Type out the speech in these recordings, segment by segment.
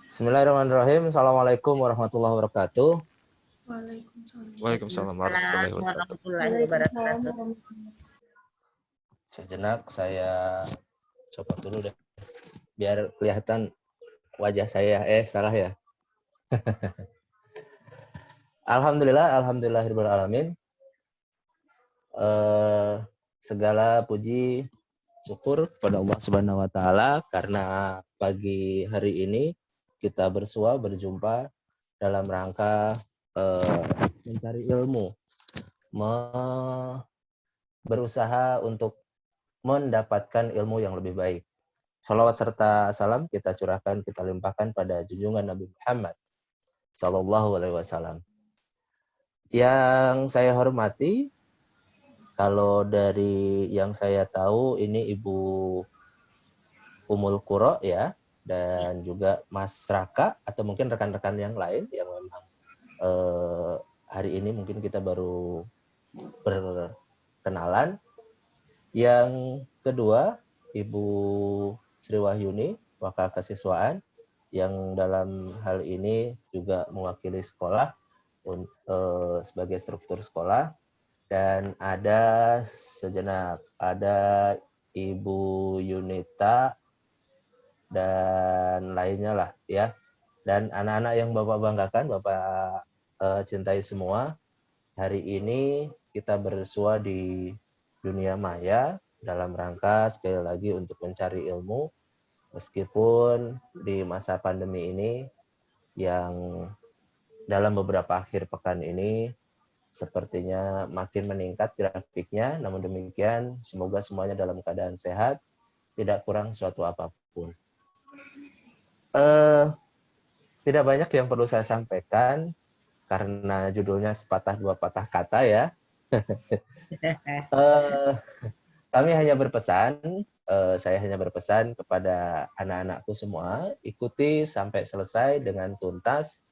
Bismillahirrahmanirrahim. Assalamualaikum warahmatullahi wabarakatuh. Waalaikumsalam warahmatullahi wabarakatuh. Sejenak saya copot dulu deh, biar kelihatan wajah saya. Salah ya. Alhamdulillahirabbil alamin. Segala puji syukur kepada Allah Subhanahu wa taala karena pagi hari ini kita berjumpa dalam rangka mencari ilmu, berusaha untuk mendapatkan ilmu yang lebih baik. Salawat serta salam kita curahkan, kita limpahkan pada junjungan Nabi Muhammad Sallallahu Alaihi Wasallam. Yang saya hormati, kalau dari yang saya tahu ini Ibu Umul Qura ya, dan juga Mas Raka atau mungkin rekan-rekan yang lain yang memang hari ini mungkin kita baru berkenalan. Yang kedua, Ibu Sri Wahyuni, Wakil Kesiswaan, yang dalam hal ini juga mewakili sekolah sebagai struktur sekolah. Dan ada sejenak, ada Ibu Yunita dan lainnya lah ya. Dan anak-anak yang Bapak banggakan, Bapak cintai semua. Hari ini kita bersua di dunia maya dalam rangka sekali lagi untuk mencari ilmu, meskipun di masa pandemi ini yang dalam beberapa akhir pekan ini sepertinya makin meningkat grafiknya. Namun demikian semoga semuanya dalam keadaan sehat, tidak kurang suatu apapun. Tidak banyak yang perlu saya sampaikan karena judulnya sepatah dua patah kata ya. Kami hanya berpesan, saya hanya berpesan kepada anak-anakku semua, ikuti sampai selesai dengan tuntas.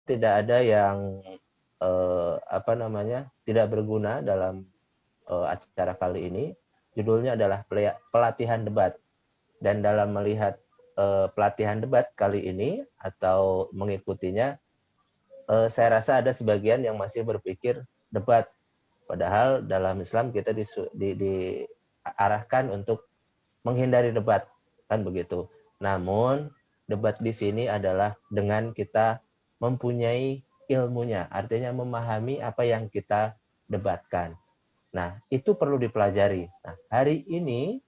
Tidak ada yang tidak berguna dalam acara kali ini. Judulnya adalah pelatihan debat. Dan dalam melihat pelatihan debat kali ini atau mengikutinya, saya rasa ada sebagian yang masih berpikir debat. Padahal dalam Islam kita diarahkan untuk menghindari debat, kan begitu. Namun debat di sini adalah dengan kita mempunyai ilmunya, artinya memahami apa yang kita debatkan. Nah, itu perlu dipelajari. Nah, hari ini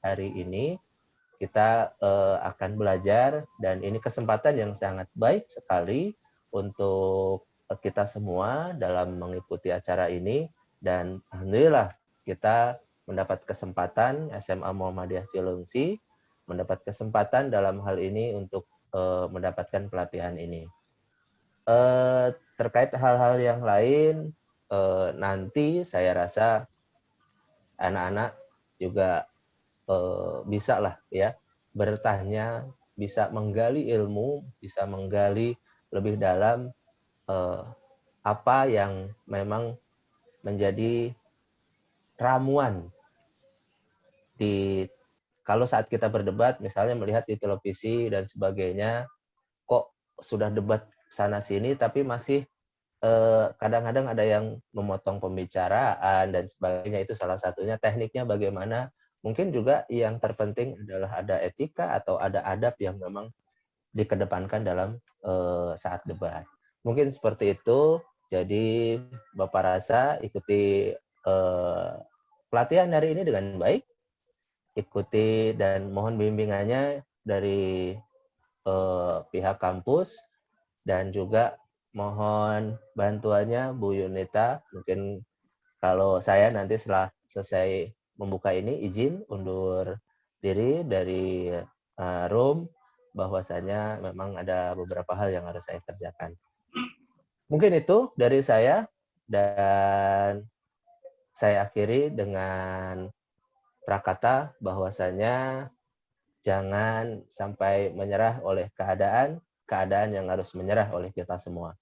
kita akan belajar, dan ini kesempatan yang sangat baik sekali untuk kita semua dalam mengikuti acara ini. Dan alhamdulillah kita mendapat kesempatan, SMA Muhammadiyah Cilengsi mendapat kesempatan dalam hal ini untuk mendapatkan pelatihan ini. Terkait hal-hal yang lain, nanti saya rasa anak-anak juga bisa lah ya bertanya, bisa menggali ilmu, bisa menggali lebih dalam apa yang memang menjadi ramuan kalau saat kita berdebat, misalnya melihat di televisi dan sebagainya, kok sudah debat sana sini tapi masih kadang-kadang ada yang memotong pembicaraan dan sebagainya. Itu salah satunya. Tekniknya bagaimana, mungkin juga yang terpenting adalah ada etika atau ada adab yang memang dikedepankan dalam saat debat. Mungkin seperti itu. Jadi Bapak rasa ikuti pelatihan hari ini dengan baik, ikuti dan mohon bimbingannya dari pihak kampus, dan juga mohon bantuannya Bu Yunita. Mungkin kalau saya nanti setelah selesai membuka ini izin undur diri dari room, bahwasanya memang ada beberapa hal yang harus saya kerjakan. Mungkin itu dari saya, dan saya akhiri dengan prakata bahwasanya jangan sampai menyerah oleh keadaan yang harus menyerah oleh kita semua.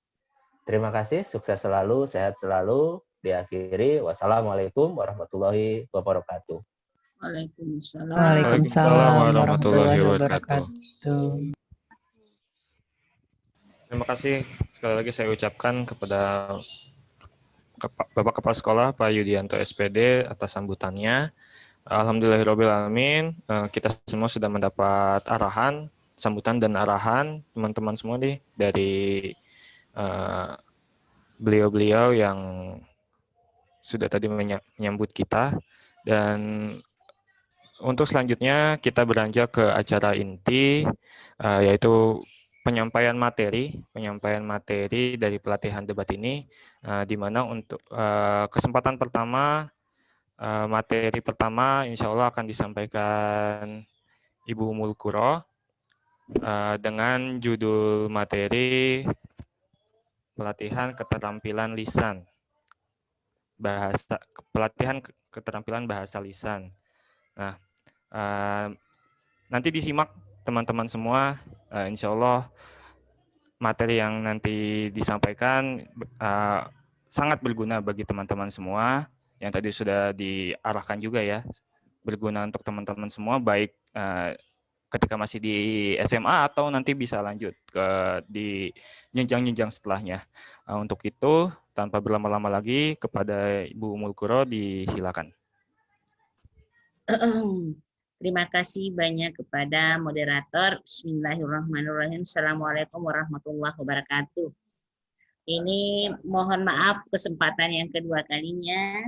Terima kasih, sukses selalu, sehat selalu. Diakhiri, wassalamualaikum warahmatullahi wabarakatuh. Waalaikumsalam warahmatullahi wabarakatuh. Terima kasih sekali lagi saya ucapkan kepada Bapak Kepala Sekolah Pak Yudianto SPD atas sambutannya. Alhamdulillahirrahmanirrahim, kita semua sudah mendapat arahan, sambutan dan arahan teman-teman semua nih dari beliau-beliau yang sudah tadi menyambut kita. Dan untuk selanjutnya kita beranjak ke acara inti, yaitu penyampaian materi dari pelatihan debat ini, di mana untuk kesempatan pertama, materi pertama insya Allah akan disampaikan Ibu Ummul Qura dengan judul materi pelatihan keterampilan lisan bahasa lisan. Nah, nanti disimak teman-teman semua, insya Allah materi yang nanti disampaikan sangat berguna bagi teman-teman semua, yang tadi sudah diarahkan juga ya, berguna untuk teman-teman semua, baik ketika masih di SMA atau nanti bisa lanjut di jenjang-jenjang setelahnya. Untuk itu, tanpa berlama-lama lagi, kepada Ibu Ummul Qura disilakan. Terima kasih banyak kepada moderator. Bismillahirrahmanirrahim. Assalamualaikum warahmatullahi wabarakatuh. Ini mohon maaf kesempatan yang kedua kalinya.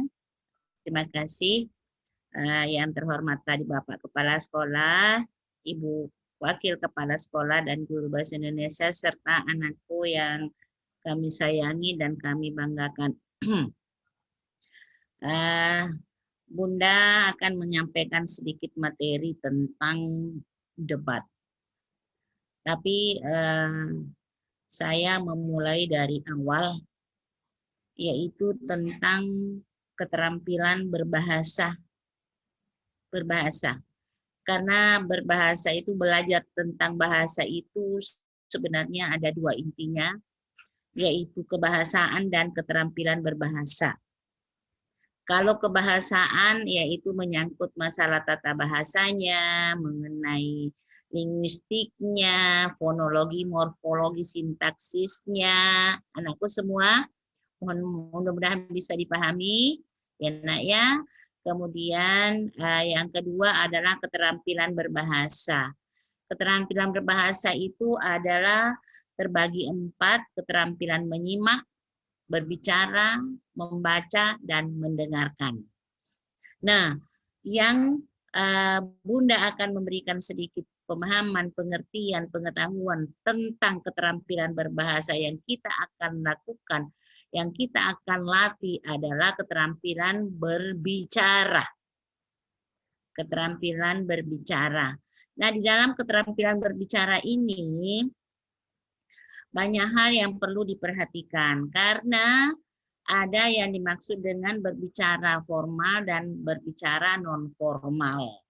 Terima kasih yang terhormat tadi Bapak Kepala Sekolah, Ibu Wakil Kepala Sekolah dan Guru Bahasa Indonesia, serta anakku yang kami sayangi dan kami banggakan. Bunda akan menyampaikan sedikit materi tentang debat. Tapi saya memulai dari awal, yaitu tentang keterampilan berbahasa. Karena berbahasa itu, belajar tentang bahasa itu sebenarnya ada dua intinya, yaitu kebahasaan dan keterampilan berbahasa. Kalau kebahasaan yaitu menyangkut masalah tata bahasanya, mengenai linguistiknya, fonologi, morfologi, sintaksisnya. Anakku semua, mudah-mudahan bisa dipahami ya Nak ya. Kemudian yang kedua adalah keterampilan berbahasa. Keterampilan berbahasa itu adalah terbagi 4, keterampilan menyimak, berbicara, membaca, dan mendengarkan. Nah, yang Bunda akan memberikan sedikit pemahaman, pengertian, pengetahuan tentang keterampilan berbahasa yang kita akan lakukan, yang kita akan latih adalah keterampilan berbicara. Keterampilan berbicara. Nah, di dalam keterampilan berbicara ini, banyak hal yang perlu diperhatikan karena ada yang dimaksud dengan berbicara formal dan berbicara non formal.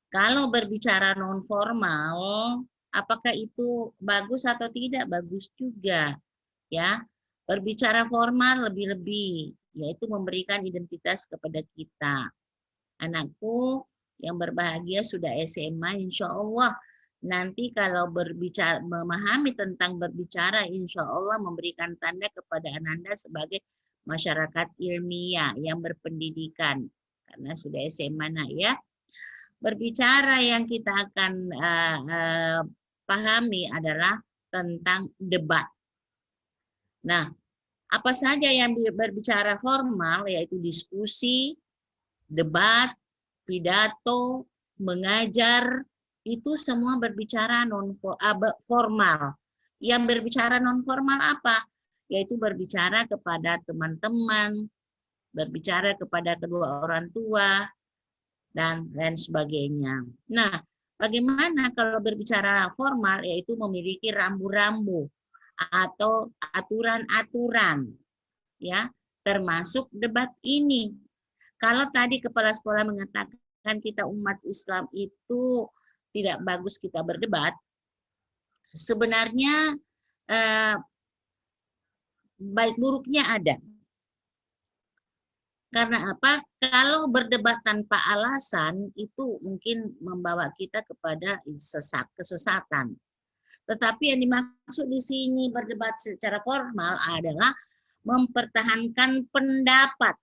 Kalau berbicara non formal, apakah itu bagus atau tidak? Bagus juga, ya. Berbicara formal lebih-lebih, yaitu memberikan identitas kepada kita. Anakku yang berbahagia sudah SMA, insya Allah nanti kalau berbicara, memahami tentang berbicara, insya Allah memberikan tanda kepada Ananda sebagai masyarakat ilmiah yang berpendidikan. Karena sudah SMA nak ya. Berbicara yang kita akan pahami adalah tentang debat. Nah, apa saja yang berbicara formal, yaitu diskusi, debat, pidato, mengajar, itu semua berbicara non formal. Yang berbicara non formal apa? Yaitu berbicara kepada teman-teman, berbicara kepada kedua orang tua, dan lain sebagainya. Nah, bagaimana kalau berbicara formal, yaitu memiliki rambu-rambu atau aturan-aturan, ya, termasuk debat ini. Kalau tadi kepala sekolah mengatakan kita umat Islam itu tidak bagus kita berdebat, sebenarnya baik buruknya ada. Karena apa? Kalau berdebat tanpa alasan itu mungkin membawa kita kepada kesesatan. Tetapi yang dimaksud di sini berdebat secara formal adalah mempertahankan pendapat.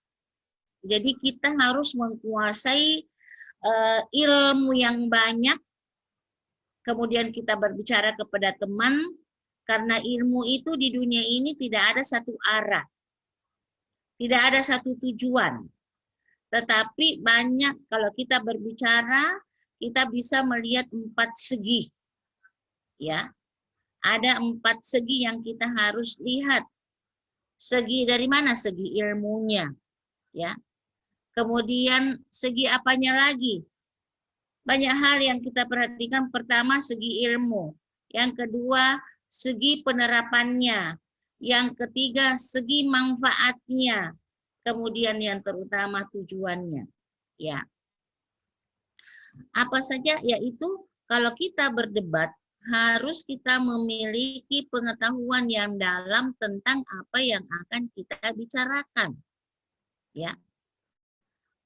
Jadi kita harus menguasai ilmu yang banyak, kemudian kita berbicara kepada teman, karena ilmu itu di dunia ini tidak ada satu arah, tidak ada satu tujuan. Tetapi banyak kalau kita berbicara, kita bisa melihat 4 segi. Ya, ada 4 segi yang kita harus lihat. Segi dari mana? Segi ilmunya, ya. Kemudian segi apanya lagi? Banyak hal yang kita perhatikan. Pertama, segi ilmu. Yang kedua, segi penerapannya. Yang ketiga, segi manfaatnya. Kemudian yang terutama tujuannya. Ya. Apa saja? Yaitu kalau kita berdebat, harus kita memiliki pengetahuan yang dalam tentang apa yang akan kita bicarakan. Ya.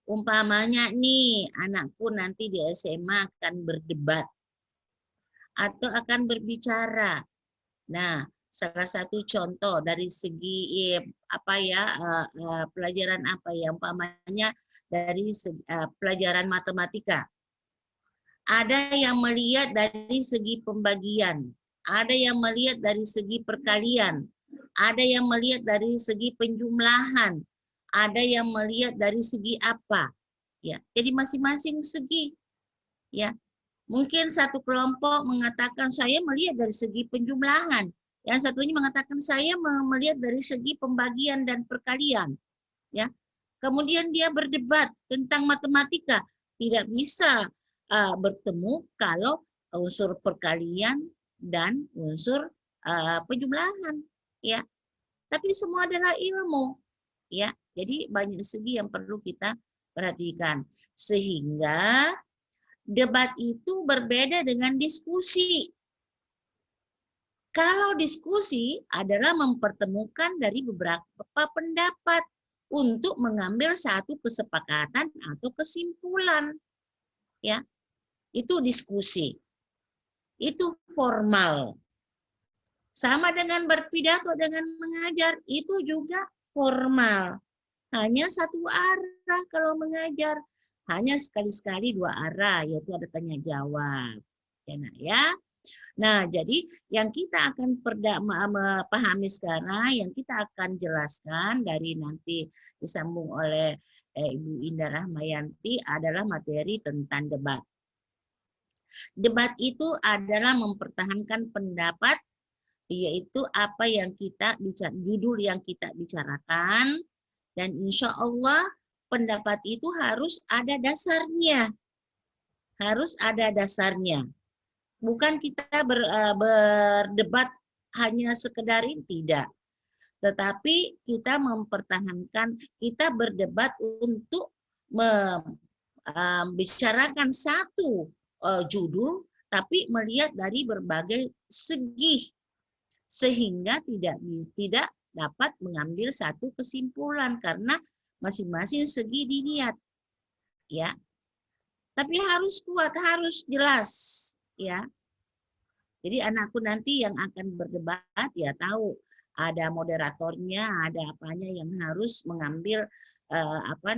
Umpamanya nih, anakku nanti di SMA akan berdebat atau akan berbicara. Nah, salah satu contoh dari segi pelajaran apa ya, umpamanya dari pelajaran matematika. Ada yang melihat dari segi pembagian, ada yang melihat dari segi perkalian, ada yang melihat dari segi penjumlahan, ada yang melihat dari segi apa. Ya, jadi masing-masing segi. Ya, mungkin satu kelompok mengatakan saya melihat dari segi penjumlahan, yang satunya mengatakan saya melihat dari segi pembagian dan perkalian. Ya, kemudian dia berdebat tentang matematika, tidak bisa bertemu kalau unsur perkalian dan unsur penjumlahan, ya. Tapi semua adalah ilmu, ya. Jadi banyak segi yang perlu kita perhatikan, sehingga debat itu berbeda dengan diskusi. Kalau diskusi adalah mempertemukan dari beberapa pendapat untuk mengambil satu kesepakatan atau kesimpulan, ya. Itu diskusi. Itu formal. Sama dengan berpidato, dengan mengajar, itu juga formal. Hanya satu arah kalau mengajar. Hanya sekali-sekali 2 arah, yaitu ada tanya jawab. Ya. Nah, jadi yang kita akan pahami sekarang, yang kita akan jelaskan dari nanti disambung oleh Ibu Indah Rahmayanti adalah materi tentang debat. Debat itu adalah mempertahankan pendapat, yaitu apa yang kita bicara, judul yang kita bicarakan, dan insya Allah pendapat itu harus ada dasarnya. Harus ada dasarnya. Bukan kita berdebat hanya sekedar ini, tidak. Tetapi kita mempertahankan, kita berdebat untuk membicarakan satu judul, tapi melihat dari berbagai segi, sehingga tidak dapat mengambil satu kesimpulan karena masing-masing segi dilihat, ya. Tapi harus kuat, harus jelas, ya. Jadi anakku nanti yang akan berdebat ya tahu ada moderatornya, ada apanya yang harus mengambil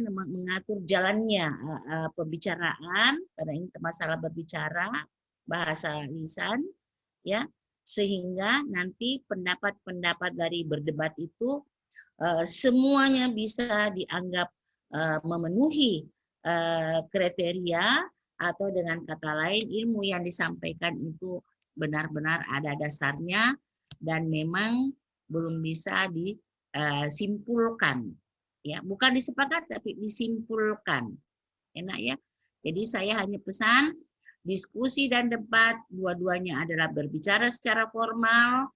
mengatur jalannya pembicaraan, karena ini masalah berbicara, bahasa lisan, ya, sehingga nanti pendapat-pendapat dari berdebat itu semuanya bisa dianggap memenuhi kriteria, atau dengan kata lain ilmu yang disampaikan itu benar-benar ada dasarnya dan memang belum bisa disimpulkan. Ya, bukan disepakati tapi disimpulkan. Enak ya. Jadi saya hanya pesan diskusi dan debat dua-duanya adalah berbicara secara formal,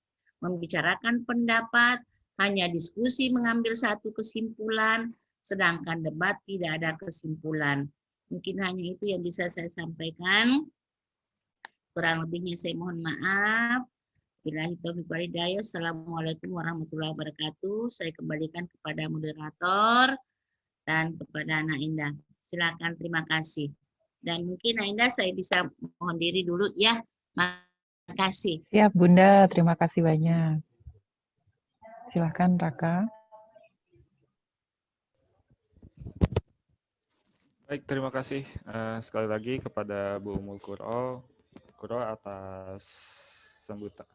membicarakan pendapat, hanya diskusi mengambil satu kesimpulan, sedangkan debat tidak ada kesimpulan. Mungkin hanya itu yang bisa saya sampaikan. Kurang lebihnya saya mohon maaf. Billahi taufiq wal hidayah. Assalamualaikum warahmatullahi wabarakatuh. Saya kembalikan kepada moderator dan kepada Nak Indah. Silakan, terima kasih. Dan mungkin Nak Indah saya bisa mohon diri dulu ya. Terima kasih. Siap, Bunda. Terima kasih banyak. Silahkan, Raka. Baik, terima kasih sekali lagi kepada Bu Umul Quro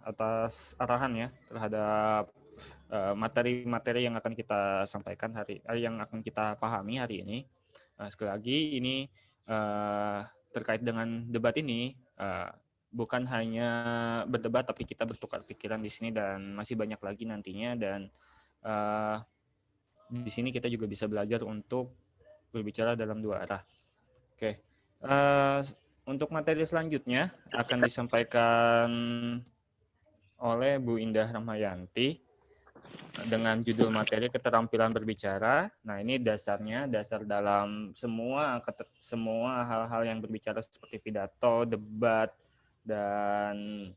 atas arahan ya terhadap materi-materi yang akan kita sampaikan yang akan kita pahami hari ini. Sekali lagi ini terkait dengan debat ini bukan hanya berdebat tapi kita bertukar pikiran di sini dan masih banyak lagi nantinya, dan di sini kita juga bisa belajar untuk berbicara dalam dua arah. Oke. Untuk materi selanjutnya akan disampaikan oleh Bu Indah Rahmayanti dengan judul materi keterampilan berbicara. Nah, ini dasar dalam semua hal-hal yang berbicara seperti pidato, debat, dan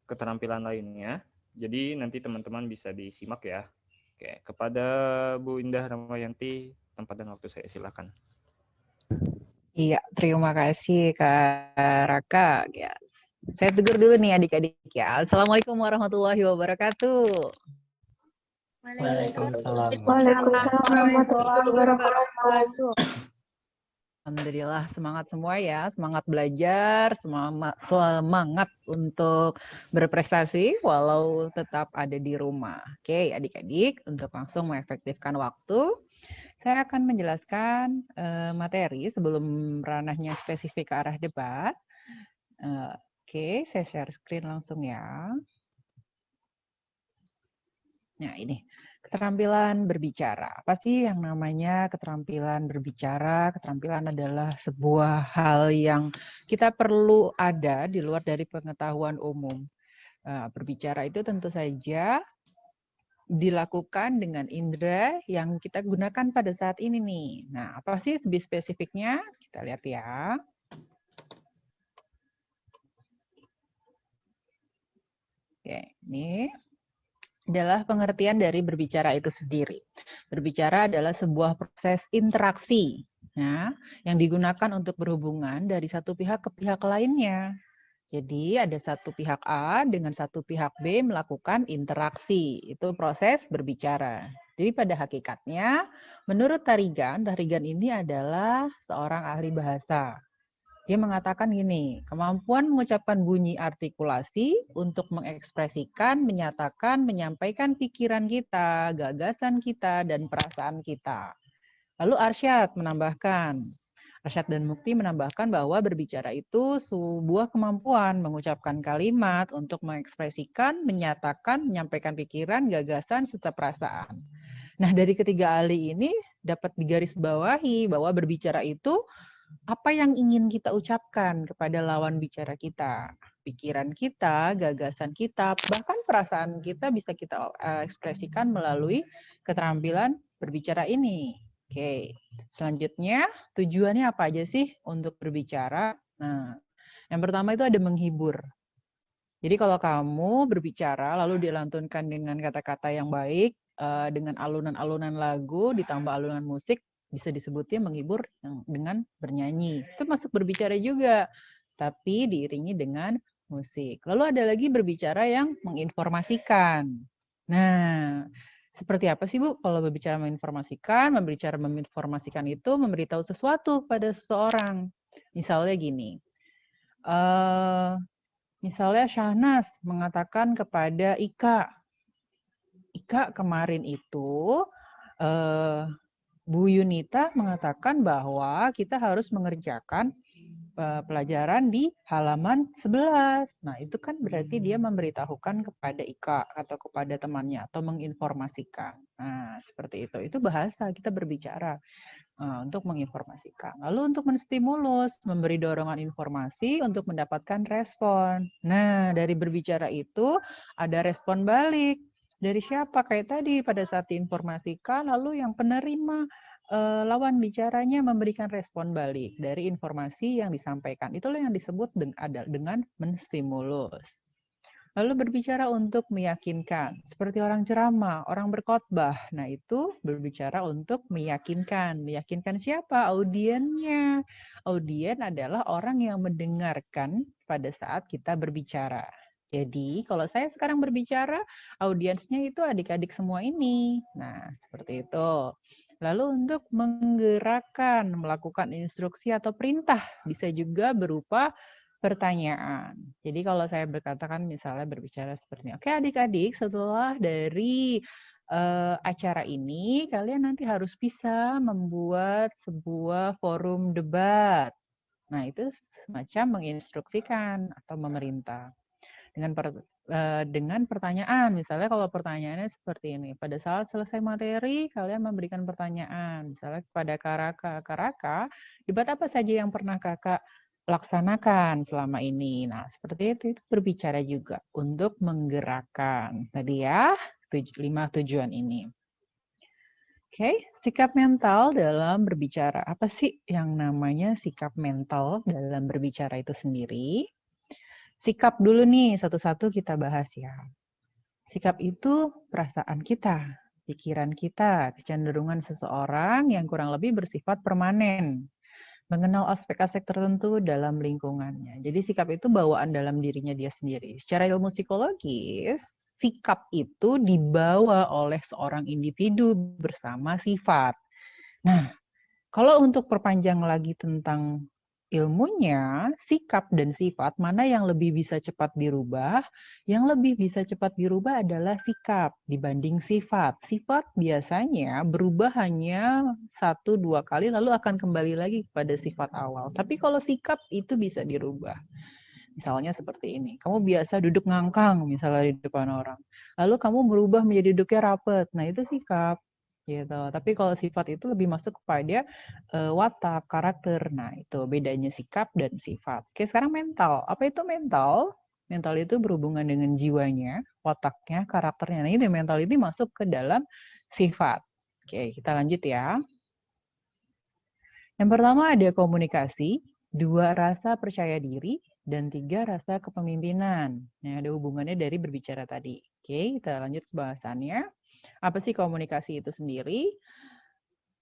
keterampilan lainnya. Jadi nanti teman-teman bisa disimak ya. Oke, kepada Bu Indah Rahmayanti, tempat dan waktu saya silakan. Iya, terima kasih Kak Raka. Ya, saya tegur dulu nih adik-adik ya. Assalamualaikum warahmatullahi wabarakatuh. Waalaikumsalam. Warahmatullahi wabarakatuh. Alhamdulillah, semangat semua ya, semangat belajar, semangat untuk berprestasi walau tetap ada di rumah. Oke, adik-adik, untuk langsung mengefektifkan waktu, saya akan menjelaskan materi sebelum ranahnya spesifik ke arah debat. Oke, saya share screen langsung ya. Nah, ini keterampilan berbicara. Apa sih yang namanya keterampilan berbicara? Keterampilan adalah sebuah hal yang kita perlu ada di luar dari pengetahuan umum. Berbicara itu tentu saja dilakukan dengan indera yang kita gunakan pada saat ini nih. Nah, apa sih lebih spesifiknya? Kita lihat ya. Oke, ini adalah pengertian dari berbicara itu sendiri. Berbicara adalah sebuah proses interaksi ya, yang digunakan untuk berhubungan dari satu pihak ke pihak lainnya. Jadi ada satu pihak A dengan satu pihak B melakukan interaksi. Itu proses berbicara. Jadi pada hakikatnya, menurut Tarigan ini adalah seorang ahli bahasa. Dia mengatakan gini, kemampuan mengucapkan bunyi artikulasi untuk mengekspresikan, menyatakan, menyampaikan pikiran kita, gagasan kita, dan perasaan kita. Lalu Arsyad menambahkan, Arsyad dan Mukti menambahkan bahwa berbicara itu sebuah kemampuan mengucapkan kalimat untuk mengekspresikan, menyatakan, menyampaikan pikiran, gagasan, serta perasaan. Nah, dari ketiga ahli ini dapat digarisbawahi bahwa berbicara itu apa yang ingin kita ucapkan kepada lawan bicara kita. Pikiran kita, gagasan kita, bahkan perasaan kita bisa kita ekspresikan melalui keterampilan berbicara ini. Oke, selanjutnya tujuannya apa aja sih untuk berbicara? Nah, yang pertama itu ada menghibur. Jadi kalau kamu berbicara lalu dilantunkan dengan kata-kata yang baik, dengan alunan-alunan lagu, ditambah alunan musik, bisa disebutnya menghibur dengan bernyanyi. Itu masuk berbicara juga, tapi diiringi dengan musik. Lalu ada lagi berbicara yang menginformasikan. Nah, seperti apa sih Bu kalau berbicara menginformasikan? Berbicara menginformasikan itu memberitahu sesuatu pada seseorang. Misalnya gini, misalnya Syahnas mengatakan kepada Ika, Ika kemarin itu Bu Yunita mengatakan bahwa kita harus mengerjakan pelajaran di halaman 11. Nah, itu kan berarti dia memberitahukan kepada Ika atau kepada temannya atau menginformasikan. Nah, seperti itu. Itu bahasa kita berbicara untuk menginformasikan. Lalu untuk menstimulus, memberi dorongan informasi untuk mendapatkan respon. Nah, dari berbicara itu ada respon balik. Dari siapa? Kayak tadi pada saat diinformasikan, lalu yang penerima lawan bicaranya memberikan respon balik dari informasi yang disampaikan. Itulah yang disebut dengan menstimulus. Lalu berbicara untuk meyakinkan, seperti orang ceramah, orang berkhotbah. Nah, itu berbicara untuk meyakinkan. Meyakinkan siapa? Audiennya. Audien adalah orang yang mendengarkan pada saat kita berbicara. Jadi kalau saya sekarang berbicara, audiensnya itu adik-adik semua ini. Nah, seperti itu. Lalu untuk menggerakkan, melakukan instruksi atau perintah, bisa juga berupa pertanyaan. Jadi kalau saya berkatakan misalnya berbicara seperti ini, oke adik-adik, setelah dari acara ini, kalian nanti harus bisa membuat sebuah forum debat. Nah, itu semacam menginstruksikan atau memerintah. Dengan pertanyaan, misalnya kalau pertanyaannya seperti ini, pada saat selesai materi, kalian memberikan pertanyaan, misalnya kepada Karaka, debat apa saja yang pernah kakak laksanakan selama ini. Nah, seperti itu berbicara juga untuk menggerakkan. Tadi ya, 5 tujuan ini. Oke, sikap mental dalam berbicara. Apa sih yang namanya sikap mental dalam berbicara itu sendiri? Sikap dulu nih, satu-satu kita bahas ya. Sikap itu perasaan kita, pikiran kita, kecenderungan seseorang yang kurang lebih bersifat permanen. Mengenal aspek-aspek tertentu dalam lingkungannya. Jadi sikap itu bawaan dalam dirinya dia sendiri. Secara ilmu psikologis, sikap itu dibawa oleh seorang individu bersama sifat. Nah, kalau untuk perpanjang lagi tentang ilmunya, sikap dan sifat, mana yang lebih bisa cepat dirubah? Yang lebih bisa cepat dirubah adalah sikap dibanding sifat. Sifat biasanya berubah hanya 1-2 kali, lalu akan kembali lagi kepada sifat awal. Tapi kalau sikap itu bisa dirubah. Misalnya seperti ini, kamu biasa duduk ngangkang misalnya di depan orang. Lalu kamu berubah menjadi duduknya rapet. Nah, itu sikap. Gitu. Tapi kalau sifat itu lebih masuk kepada watak, karakter. Nah, itu bedanya sikap dan sifat. Oke, sekarang mental. Apa itu mental? Mental itu berhubungan dengan jiwanya, wataknya, karakternya. Nah, ini mental ini masuk ke dalam sifat. Oke, kita lanjut ya. Yang pertama ada komunikasi, 2 rasa percaya diri, dan 3 rasa kepemimpinan. Nah, ada hubungannya dari berbicara tadi. Oke, kita lanjut ke bahasannya. Apa sih komunikasi itu sendiri?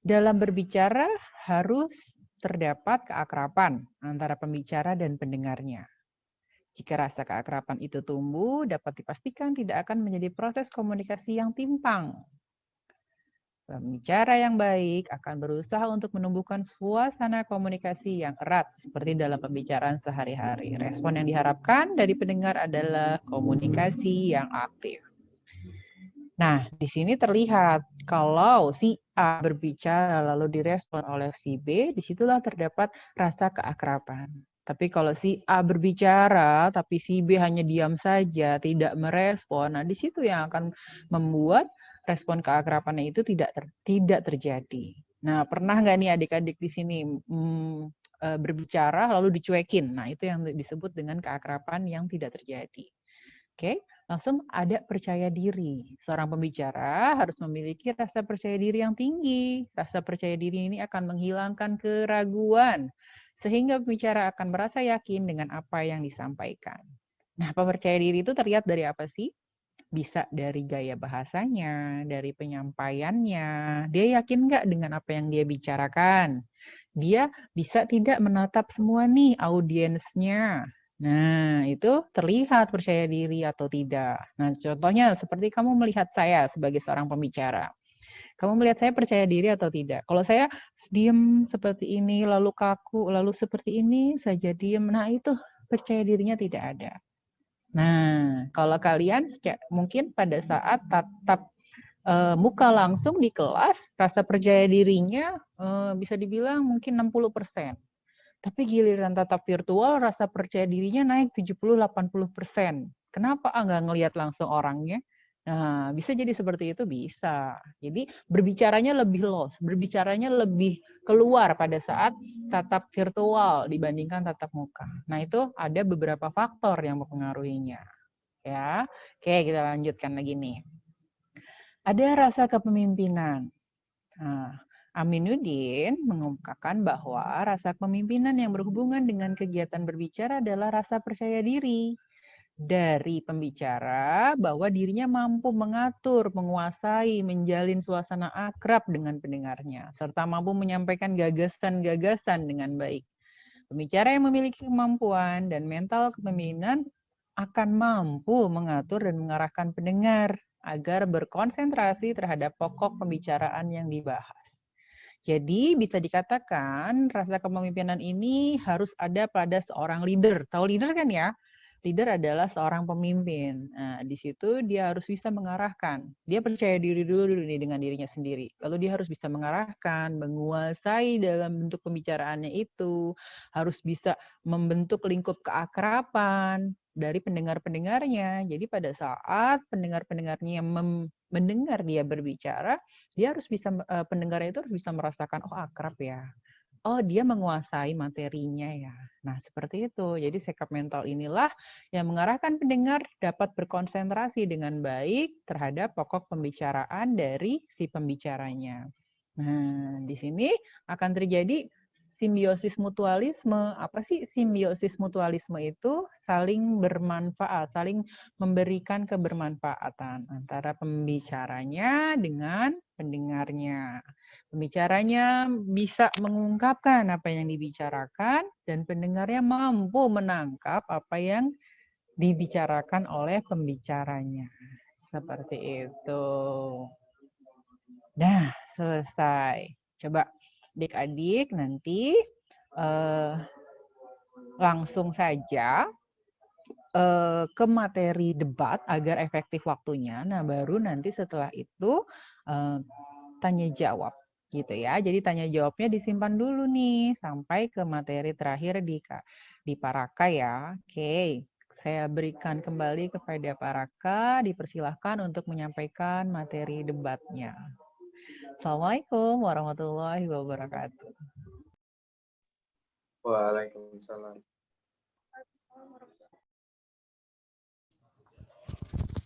Dalam berbicara harus terdapat keakraban antara pembicara dan pendengarnya. Jika rasa keakraban itu tumbuh, dapat dipastikan tidak akan menjadi proses komunikasi yang timpang. Pembicara yang baik akan berusaha untuk menumbuhkan suasana komunikasi yang erat, seperti dalam pembicaraan sehari-hari. Respon yang diharapkan dari pendengar adalah komunikasi yang aktif. Nah, di sini terlihat kalau si A berbicara lalu direspon oleh si B, disitulah terdapat rasa keakraban. Tapi kalau si A berbicara, tapi si B hanya diam saja, tidak merespon, nah di situ yang akan membuat respon keakrabannya itu tidak terjadi. Nah, pernah nggak nih adik-adik di sini berbicara lalu dicuekin? Nah, itu yang disebut dengan keakraban yang tidak terjadi. Oke, langsung ada percaya diri. Seorang pembicara harus memiliki rasa percaya diri yang tinggi. Rasa percaya diri ini akan menghilangkan keraguan, sehingga pembicara akan merasa yakin dengan apa yang disampaikan. Nah, percaya diri itu terlihat dari apa sih? Bisa dari gaya bahasanya, dari penyampaiannya. Dia yakin nggak dengan apa yang dia bicarakan? Dia bisa tidak menatap semua nih audiensnya. Nah, itu terlihat percaya diri atau tidak. Nah, contohnya seperti kamu melihat saya sebagai seorang pembicara. Kamu melihat saya percaya diri atau tidak? Kalau saya diam seperti ini, lalu kaku, lalu seperti ini, saja diam. Nah, itu percaya dirinya tidak ada. Nah, kalau kalian mungkin pada saat tatap muka langsung di kelas, rasa percaya dirinya bisa dibilang mungkin 60%. Tapi giliran tatap virtual, rasa percaya dirinya naik 70-80%. Kenapa nggak ngelihat langsung orangnya? Nah, bisa jadi seperti itu, bisa. Jadi berbicaranya lebih loss, berbicaranya lebih keluar pada saat tatap virtual dibandingkan tatap muka. Nah, itu ada beberapa faktor yang mempengaruhinya. Ya, oke, kita lanjutkan lagi nih. Ada rasa kepemimpinan. Nah, Aminuddin mengungkapkan bahwa rasa kepemimpinan yang berhubungan dengan kegiatan berbicara adalah rasa percaya diri dari pembicara bahwa dirinya mampu mengatur, menguasai, menjalin suasana akrab dengan pendengarnya, serta mampu menyampaikan gagasan-gagasan dengan baik. Pembicara yang memiliki kemampuan dan mental kepemimpinan akan mampu mengatur dan mengarahkan pendengar agar berkonsentrasi terhadap pokok pembicaraan yang dibahas. Jadi bisa dikatakan rasa kepemimpinan ini harus ada pada seorang leader. Tahu leader kan ya? Leader adalah seorang pemimpin. Nah, di situ dia harus bisa mengarahkan. Dia percaya diri dulu nih dengan dirinya sendiri. Lalu dia harus bisa mengarahkan, menguasai dalam bentuk pembicaraannya itu, harus bisa membentuk lingkup keakraban dari pendengar-pendengarnya. Jadi pada saat pendengar-pendengarnya mendengar dia berbicara, dia harus bisa pendengarnya itu harus bisa merasakan, oh akrab ya. Oh, dia menguasai materinya ya. Nah, seperti itu. Jadi sikap mental inilah yang mengarahkan pendengar dapat berkonsentrasi dengan baik terhadap pokok pembicaraan dari si pembicaranya. Nah, di sini akan terjadi simbiosis mutualisme. Apa sih simbiosis mutualisme itu? Saling bermanfaat, saling memberikan kebermanfaatan antara pembicaranya dengan pendengarnya. Pembicaranya bisa mengungkapkan apa yang dibicarakan dan pendengarnya mampu menangkap apa yang dibicarakan oleh pembicaranya. Seperti itu. Nah, selesai. Coba adik-adik nanti langsung saja ke materi debat agar efektif waktunya. Nah, baru nanti setelah itu tanya jawab gitu ya. Jadi tanya jawabnya disimpan dulu nih sampai ke materi terakhir di Paraka ya. Oke, saya berikan kembali kepada Paraka, dipersilahkan untuk menyampaikan materi debatnya. Assalamualaikum warahmatullahi wabarakatuh. Waalaikumsalam.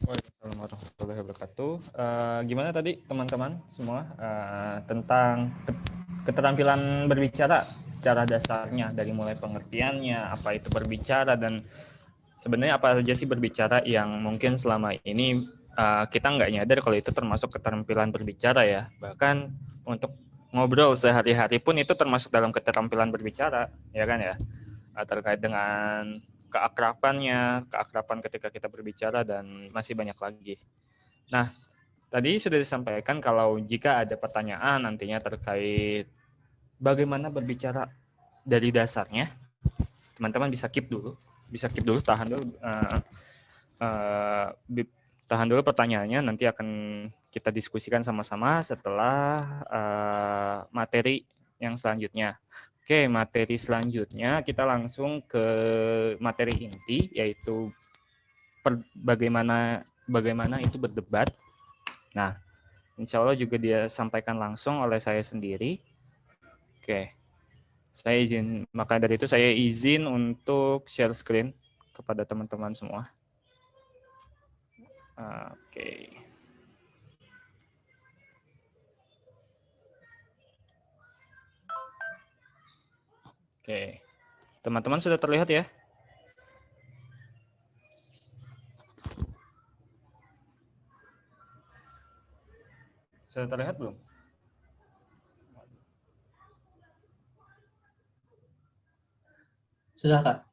Waalaikumsalam warahmatullahi wabarakatuh. Gimana tadi teman-teman semua tentang keterampilan berbicara secara dasarnya, dari mulai pengertiannya, apa itu berbicara, dan sebenarnya apa saja sih berbicara yang mungkin selama ini kita nggak nyadar kalau itu termasuk keterampilan berbicara ya. Bahkan untuk ngobrol sehari-hari pun itu termasuk dalam keterampilan berbicara, ya kan ya. Terkait dengan keakraban ketika kita berbicara, dan masih banyak lagi. Nah, tadi sudah disampaikan kalau jika ada pertanyaan nantinya terkait bagaimana berbicara dari dasarnya, teman-teman bisa keep dulu, tahan dulu pertanyaannya, nanti akan kita diskusikan sama-sama setelah materi yang selanjutnya. Oke, materi selanjutnya kita langsung ke materi inti, yaitu bagaimana itu berdebat. Nah, insya Allah juga dia sampaikan langsung oleh saya sendiri. Oke, maka dari itu saya izin untuk share screen kepada teman-teman semua. Oke. Oke, teman-teman sudah terlihat ya? Sudah terlihat belum? Sudah, Kak.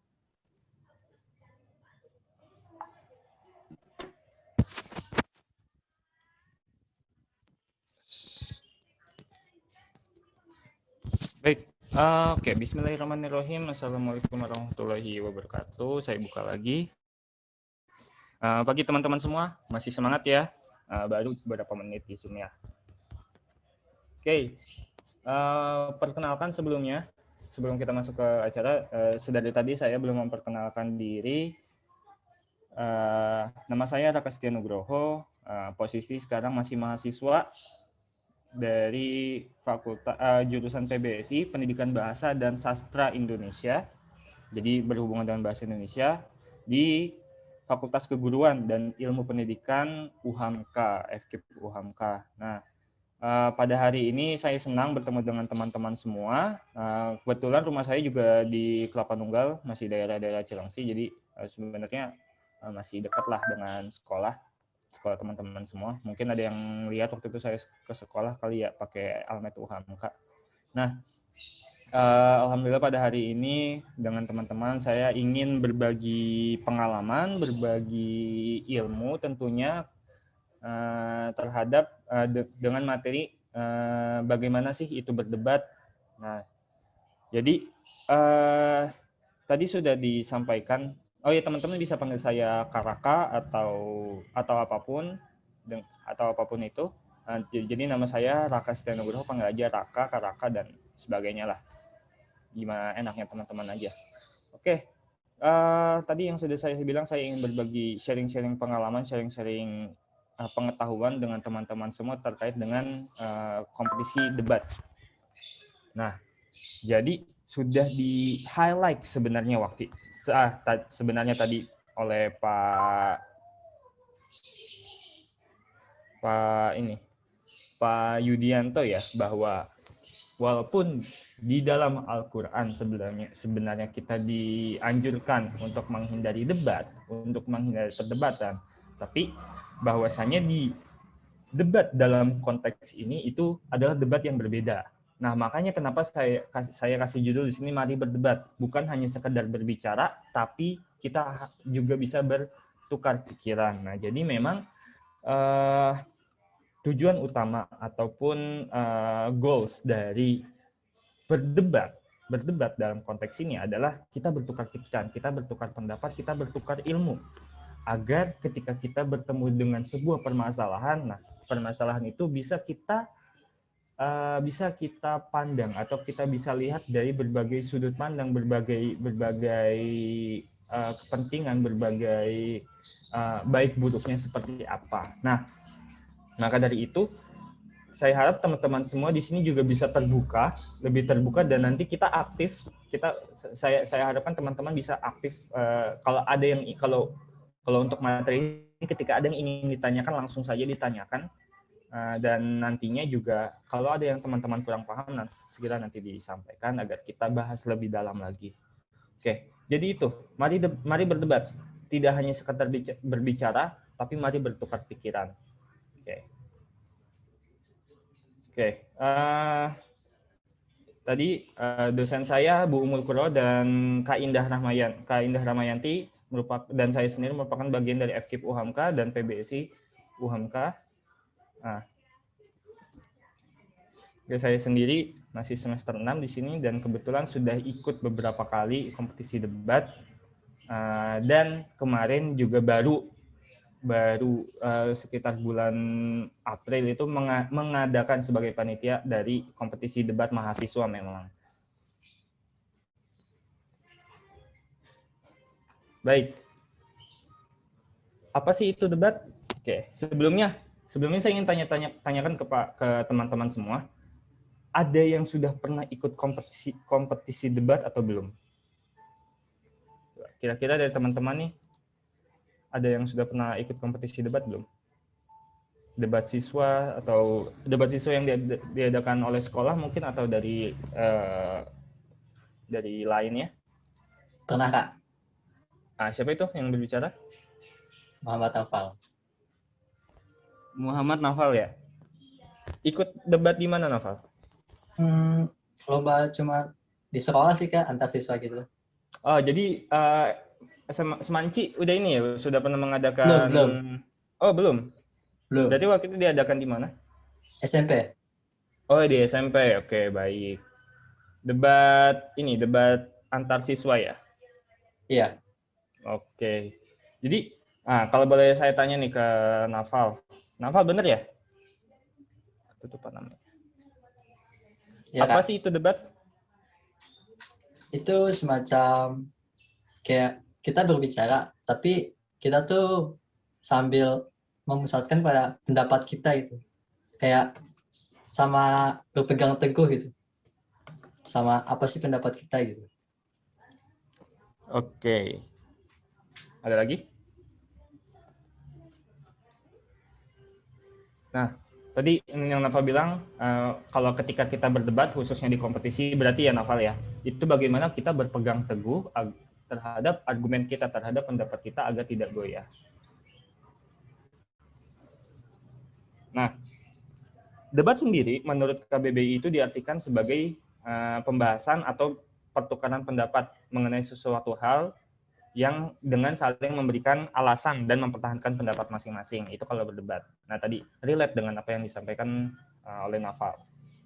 Baik, oke. Bismillahirrahmanirrahim. Assalamualaikum warahmatullahi wabarakatuh. Saya buka lagi. Bagi teman-teman semua, masih semangat ya? Baru beberapa menit di Zoom ya. Oke, perkenalkan sebelumnya, sebelum kita masuk ke acara, sedari tadi saya belum memperkenalkan diri. Nama saya Raka Setia Nugroho, posisi sekarang masih mahasiswa dari Fakultas jurusan PBSI, Pendidikan Bahasa dan Sastra Indonesia. Jadi berhubungan dengan bahasa Indonesia di Fakultas Keguruan dan Ilmu Pendidikan UHAMKA, FKIP UHAMKA. Nah, pada hari ini saya senang bertemu dengan teman-teman semua. Kebetulan rumah saya juga di Kelapa Nunggal, masih daerah-daerah Cilengsi, jadi sebenarnya masih dekat lah dengan sekolah teman-teman semua. Mungkin ada yang lihat waktu itu saya ke sekolah kali ya pakai Almet UHAMKA. Nah, Alhamdulillah pada hari ini dengan teman-teman saya ingin berbagi pengalaman, berbagi ilmu tentunya terhadap dengan materi bagaimana sih itu berdebat. Nah, jadi tadi sudah disampaikan. Oh ya, teman-teman bisa panggil saya Karaka atau apapun atau apapun itu. Jadi nama saya Raka Setia Nugroho, panggil aja Raka, Karaka dan sebagainya lah. Gimana enaknya teman-teman aja. Oke. Tadi yang sudah saya bilang, saya ingin berbagi sharing-sharing pengalaman, sharing-sharing pengetahuan dengan teman-teman semua terkait dengan kompetisi debat. Nah, jadi sudah di highlight sebenarnya sebenarnya tadi oleh Pak Yudianto ya, bahwa walaupun di dalam Al-Quran sebenarnya kita dianjurkan untuk menghindari debat, untuk menghindari perdebatan, tapi bahwasanya di debat dalam konteks ini itu adalah debat yang berbeda. Nah, makanya kenapa saya kasih judul di sini mari berdebat, bukan hanya sekedar berbicara, tapi kita juga bisa bertukar pikiran. Nah, jadi memang tujuan utama ataupun goals dari berdebat dalam konteks ini adalah kita bertukar pikiran, kita bertukar pendapat, kita bertukar ilmu, agar ketika kita bertemu dengan sebuah permasalahan, nah permasalahan itu bisa kita pandang atau kita bisa lihat dari berbagai sudut pandang, berbagai kepentingan, berbagai baik buruknya seperti apa. Nah, maka dari itu saya harap teman-teman semua di sini juga bisa lebih terbuka, dan nanti kita aktif. Saya harapkan teman-teman bisa aktif. Kalau untuk materi ini, ketika ada yang ingin ditanyakan langsung saja ditanyakan. Dan nantinya juga kalau ada yang teman-teman kurang paham, segera nanti disampaikan agar kita bahas lebih dalam lagi. Oke, jadi itu, mari berdebat. Tidak hanya sekedar berbicara, tapi mari bertukar pikiran. Oke. Tadi dosen saya Bu Umul Kuro dan Kak Indah Ramayanti dan saya sendiri merupakan bagian dari FKIP UHAMKA dan PBSI UHAMKA. Nah, saya sendiri masih semester 6 di sini dan kebetulan sudah ikut beberapa kali kompetisi debat, dan kemarin juga baru sekitar bulan April itu mengadakan sebagai panitia dari kompetisi debat mahasiswa memang. Baik. Apa sih itu debat? Oke, sebelumnya saya ingin tanyakan ke teman-teman semua. Ada yang sudah pernah ikut kompetisi debat atau belum? Kira-kira dari teman-teman nih, ada yang sudah pernah ikut kompetisi debat belum? Debat siswa yang diadakan oleh sekolah mungkin, atau dari lainnya? Pernah, Kak. Siapa itu yang berbicara? Muhammad Naufal ya? Ikut debat di mana, Naufal? Lomba cuma di sekolah sih, Kak, antar siswa gitu. Oh, jadi Semanci udah ini ya, sudah pernah mengadakan? Belum. Oh, belum. Berarti waktu itu diadakan di mana? SMP. Oh, di SMP. Oke, baik. Debat antar siswa ya? Iya. Oke. Jadi, kalau boleh saya tanya nih ke Naufal. Naufal bener ya? Ketutupan namanya. Ya, apa Kak sih itu debat? Itu semacam kayak kita berbicara, tapi kita tuh sambil memusatkan pada pendapat kita gitu. Kayak sama berpegang teguh gitu. Sama apa sih pendapat kita gitu. Oke. Ada lagi? Nah, tadi yang Naufal bilang, kalau ketika kita berdebat, khususnya di kompetisi, berarti ya Naufal ya, itu bagaimana kita berpegang teguh terhadap argumen kita, terhadap pendapat kita agar tidak goyah. Nah, debat sendiri menurut KBBI itu diartikan sebagai pembahasan atau pertukaran pendapat mengenai sesuatu hal yang dengan saling memberikan alasan dan mempertahankan pendapat masing-masing. Itu kalau berdebat. Nah, tadi relate dengan apa yang disampaikan oleh Naval.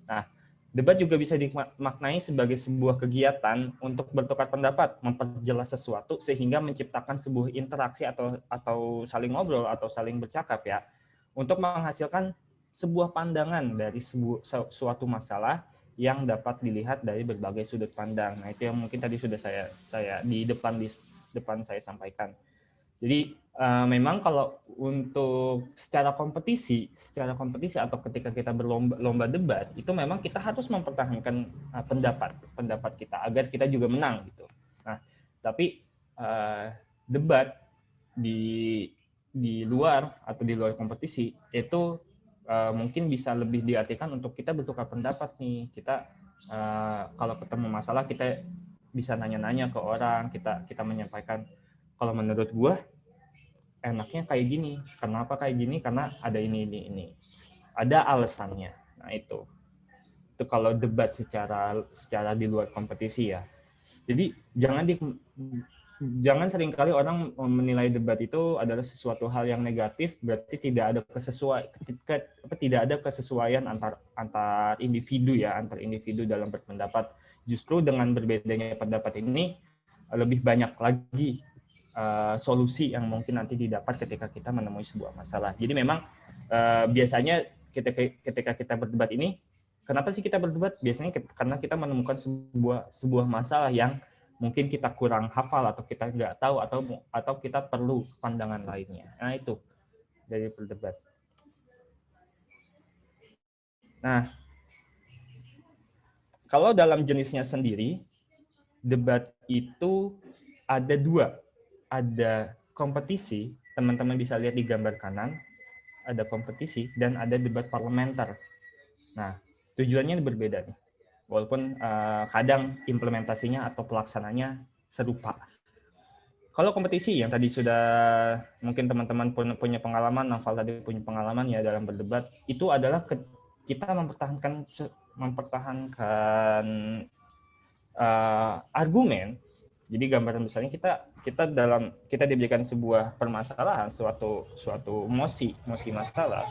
Nah, debat juga bisa dimaknai sebagai sebuah kegiatan untuk bertukar pendapat, memperjelas sesuatu sehingga menciptakan sebuah interaksi atau saling ngobrol atau saling bercakap ya, untuk menghasilkan sebuah pandangan dari suatu masalah yang dapat dilihat dari berbagai sudut pandang. Nah, itu yang mungkin tadi sudah saya di depan saya sampaikan. Jadi memang kalau untuk secara kompetisi atau ketika kita berlomba debat, itu memang kita harus mempertahankan pendapat kita agar kita juga menang gitu. Nah, tapi debat di luar atau di luar kompetisi itu mungkin bisa lebih diartikan untuk kita bertukar pendapat nih. Kita kalau ketemu masalah kita bisa nanya-nanya ke orang, kita menyampaikan, kalau menurut gue enaknya kayak gini. Kenapa kayak gini? Karena ada ini. Ada alasannya. Nah, itu kalau debat secara di luar kompetisi ya. Jadi jangan seringkali orang menilai debat itu adalah sesuatu hal yang negatif, berarti tidak ada kesesuaian antar individu ya, antar individu dalam berpendapat. Justru dengan berbedanya pendapat ini lebih banyak lagi solusi yang mungkin nanti didapat ketika kita menemui sebuah masalah. Jadi memang biasanya ketika kita berdebat ini, kenapa sih kita berdebat? Biasanya karena kita menemukan sebuah masalah yang mungkin kita kurang hafal atau kita nggak tahu atau kita perlu pandangan lainnya. Nah, itu dari berdebat. Nah, kalau dalam jenisnya sendiri, debat itu ada dua. Ada kompetisi, teman-teman bisa lihat di gambar kanan, ada kompetisi, dan ada debat parlementer. Nah, tujuannya berbeda nih. Walaupun kadang implementasinya atau pelaksananya serupa. Kalau kompetisi yang tadi sudah mungkin teman-teman punya pengalaman, Naval tadi punya pengalaman ya dalam berdebat, itu adalah kita mempertahankan argumen. Jadi gambaran besarnya kita diberikan sebuah permasalahan, suatu mosi masalah.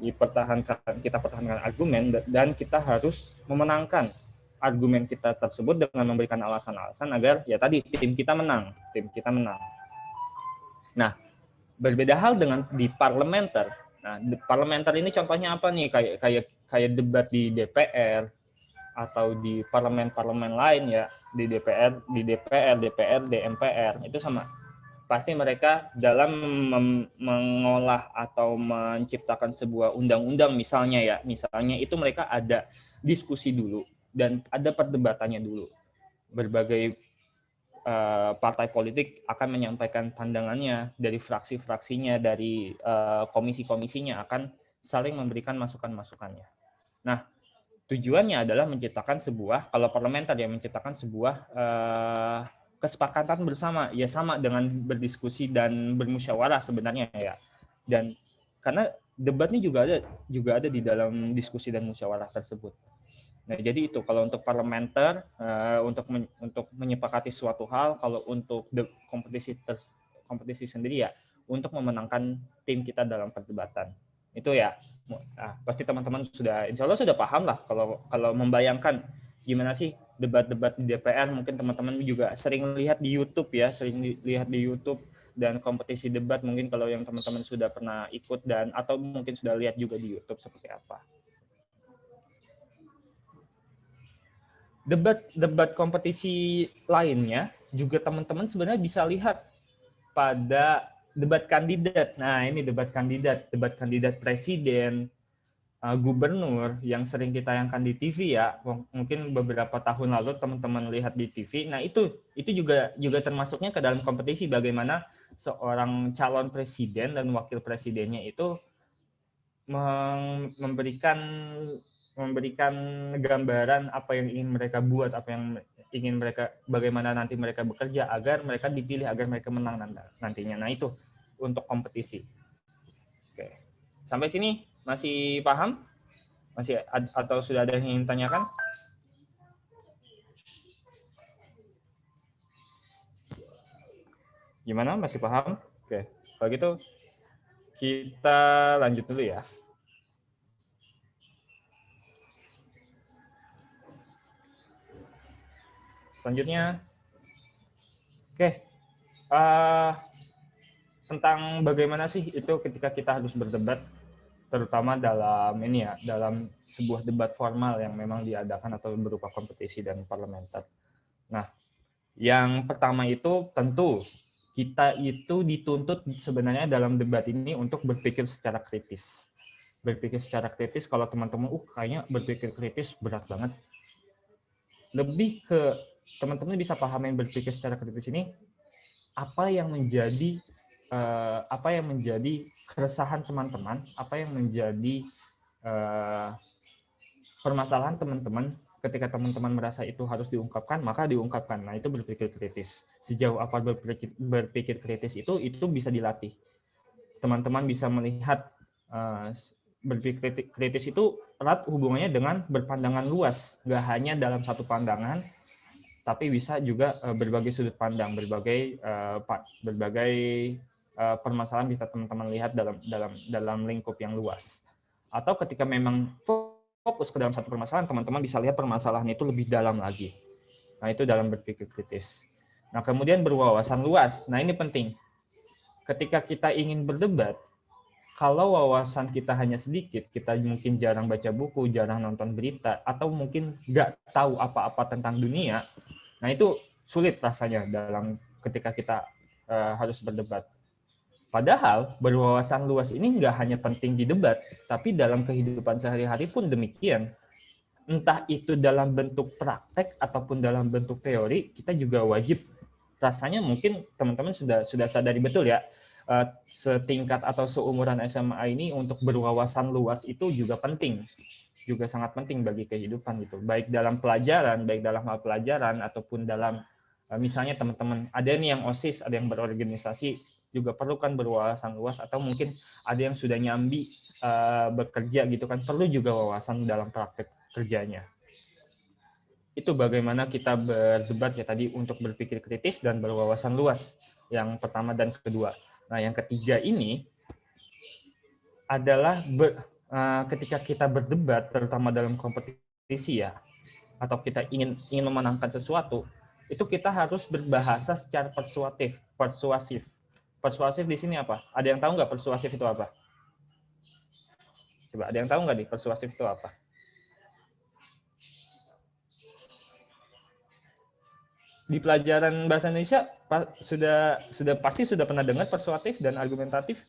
Kita pertahankan argumen dan kita harus memenangkan argumen kita tersebut dengan memberikan alasan-alasan agar ya tadi tim kita menang. Nah, berbeda hal dengan di parlementer. Nah, di parlementer ini contohnya apa nih? Kayak debat di DPR atau di parlemen lain ya, di DPR, DPRD, MPR, itu sama. Pasti mereka dalam mengolah atau menciptakan sebuah undang-undang misalnya itu mereka ada diskusi dulu dan ada perdebatannya dulu. Berbagai partai politik akan menyampaikan pandangannya, dari fraksi-fraksinya, dari komisi-komisinya akan saling memberikan masukan-masukannya. Nah, tujuannya adalah menciptakan kalau parlementer ya, menciptakan sebuah kesepakatan bersama, ya sama dengan berdiskusi dan bermusyawarah sebenarnya ya. Dan karena debatnya juga ada di dalam diskusi dan musyawarah tersebut. Nah, jadi itu kalau untuk parlementer untuk menyepakati suatu hal, kalau untuk kompetisi sendiri ya untuk memenangkan tim kita dalam perdebatan. Itu ya. Nah, pasti teman-teman insya Allah sudah paham lah kalau membayangkan gimana sih debat-debat di DPR. Mungkin teman-teman juga sering lihat di YouTube ya, dan kompetisi debat mungkin kalau yang teman-teman sudah pernah ikut atau mungkin sudah lihat juga di YouTube seperti apa. Debat kompetisi lainnya juga teman-teman sebenarnya bisa lihat pada debat kandidat. Nah, ini debat kandidat presiden, gubernur yang sering ditayangkan di TV ya. Mungkin beberapa tahun lalu teman-teman lihat di TV. Nah, itu juga termasuknya ke dalam kompetisi, bagaimana seorang calon presiden dan wakil presidennya itu memberikan gambaran apa yang ingin mereka buat, bagaimana nanti mereka bekerja agar mereka dipilih, agar mereka menang nantinya. Nah, itu untuk kompetisi. Oke. Sampai sini masih paham? Atau sudah ada yang ingin tanyakan? Gimana? Masih paham? Oke. Kalau gitu kita lanjut dulu ya. Selanjutnya, oke. Tentang bagaimana sih itu ketika kita harus berdebat, terutama dalam ini ya, dalam sebuah debat formal yang memang diadakan atau berupa kompetisi dan parlementer. Nah, yang pertama itu tentu kita itu dituntut sebenarnya dalam debat ini untuk berpikir secara kritis. Berpikir secara kritis, kalau teman-teman, kayaknya berpikir kritis berat banget. Lebih ke teman-teman bisa pahamin berpikir secara kritis ini, apa yang menjadi keresahan teman-teman, apa yang menjadi permasalahan teman-teman ketika teman-teman merasa itu harus diungkapkan, maka diungkapkan. Nah, itu berpikir kritis. Sejauh apa berpikir kritis itu bisa dilatih. Teman-teman bisa melihat berpikir kritis itu erat hubungannya dengan berpandangan luas, nggak hanya dalam satu pandangan, tapi bisa juga berbagai sudut pandang, berbagai permasalahan bisa teman-teman lihat dalam lingkup yang luas. Atau ketika memang fokus ke dalam satu permasalahan, teman-teman bisa lihat permasalahan itu lebih dalam lagi. Nah, itu dalam berpikir kritis. Nah, kemudian berwawasan luas. Nah, ini penting. Ketika kita ingin berdebat, kalau wawasan kita hanya sedikit, kita mungkin jarang baca buku, jarang nonton berita, atau mungkin nggak tahu apa-apa tentang dunia, nah itu sulit rasanya ketika kita harus berdebat. Padahal berwawasan luas ini nggak hanya penting di debat, tapi dalam kehidupan sehari-hari pun demikian. Entah itu dalam bentuk praktek ataupun dalam bentuk teori, kita juga wajib. Rasanya mungkin teman-teman sudah sadari betul ya, setingkat atau seumuran SMA ini untuk berwawasan luas itu juga penting, juga sangat penting bagi kehidupan gitu. Baik dalam pelajaran, baik dalam hal pelajaran ataupun dalam misalnya teman-teman ada nih yang OSIS, ada yang berorganisasi, juga perlu kan berwawasan luas, atau mungkin ada yang sudah nyambi bekerja gitu kan, perlu juga wawasan dalam praktek kerjanya. Itu bagaimana kita berdebat ya tadi untuk berpikir kritis dan berwawasan luas, yang pertama dan kedua. Nah, yang ketiga ini adalah ketika kita berdebat, terutama dalam kompetisi ya, atau kita ingin memenangkan sesuatu, itu kita harus berbahasa secara persuasif. Persuasif di sini apa? Ada yang tahu nggak persuasif itu apa? Coba, ada yang tahu nggak nih persuasif itu apa? Di pelajaran bahasa Indonesia pasti sudah pernah dengar persuasif dan argumentatif?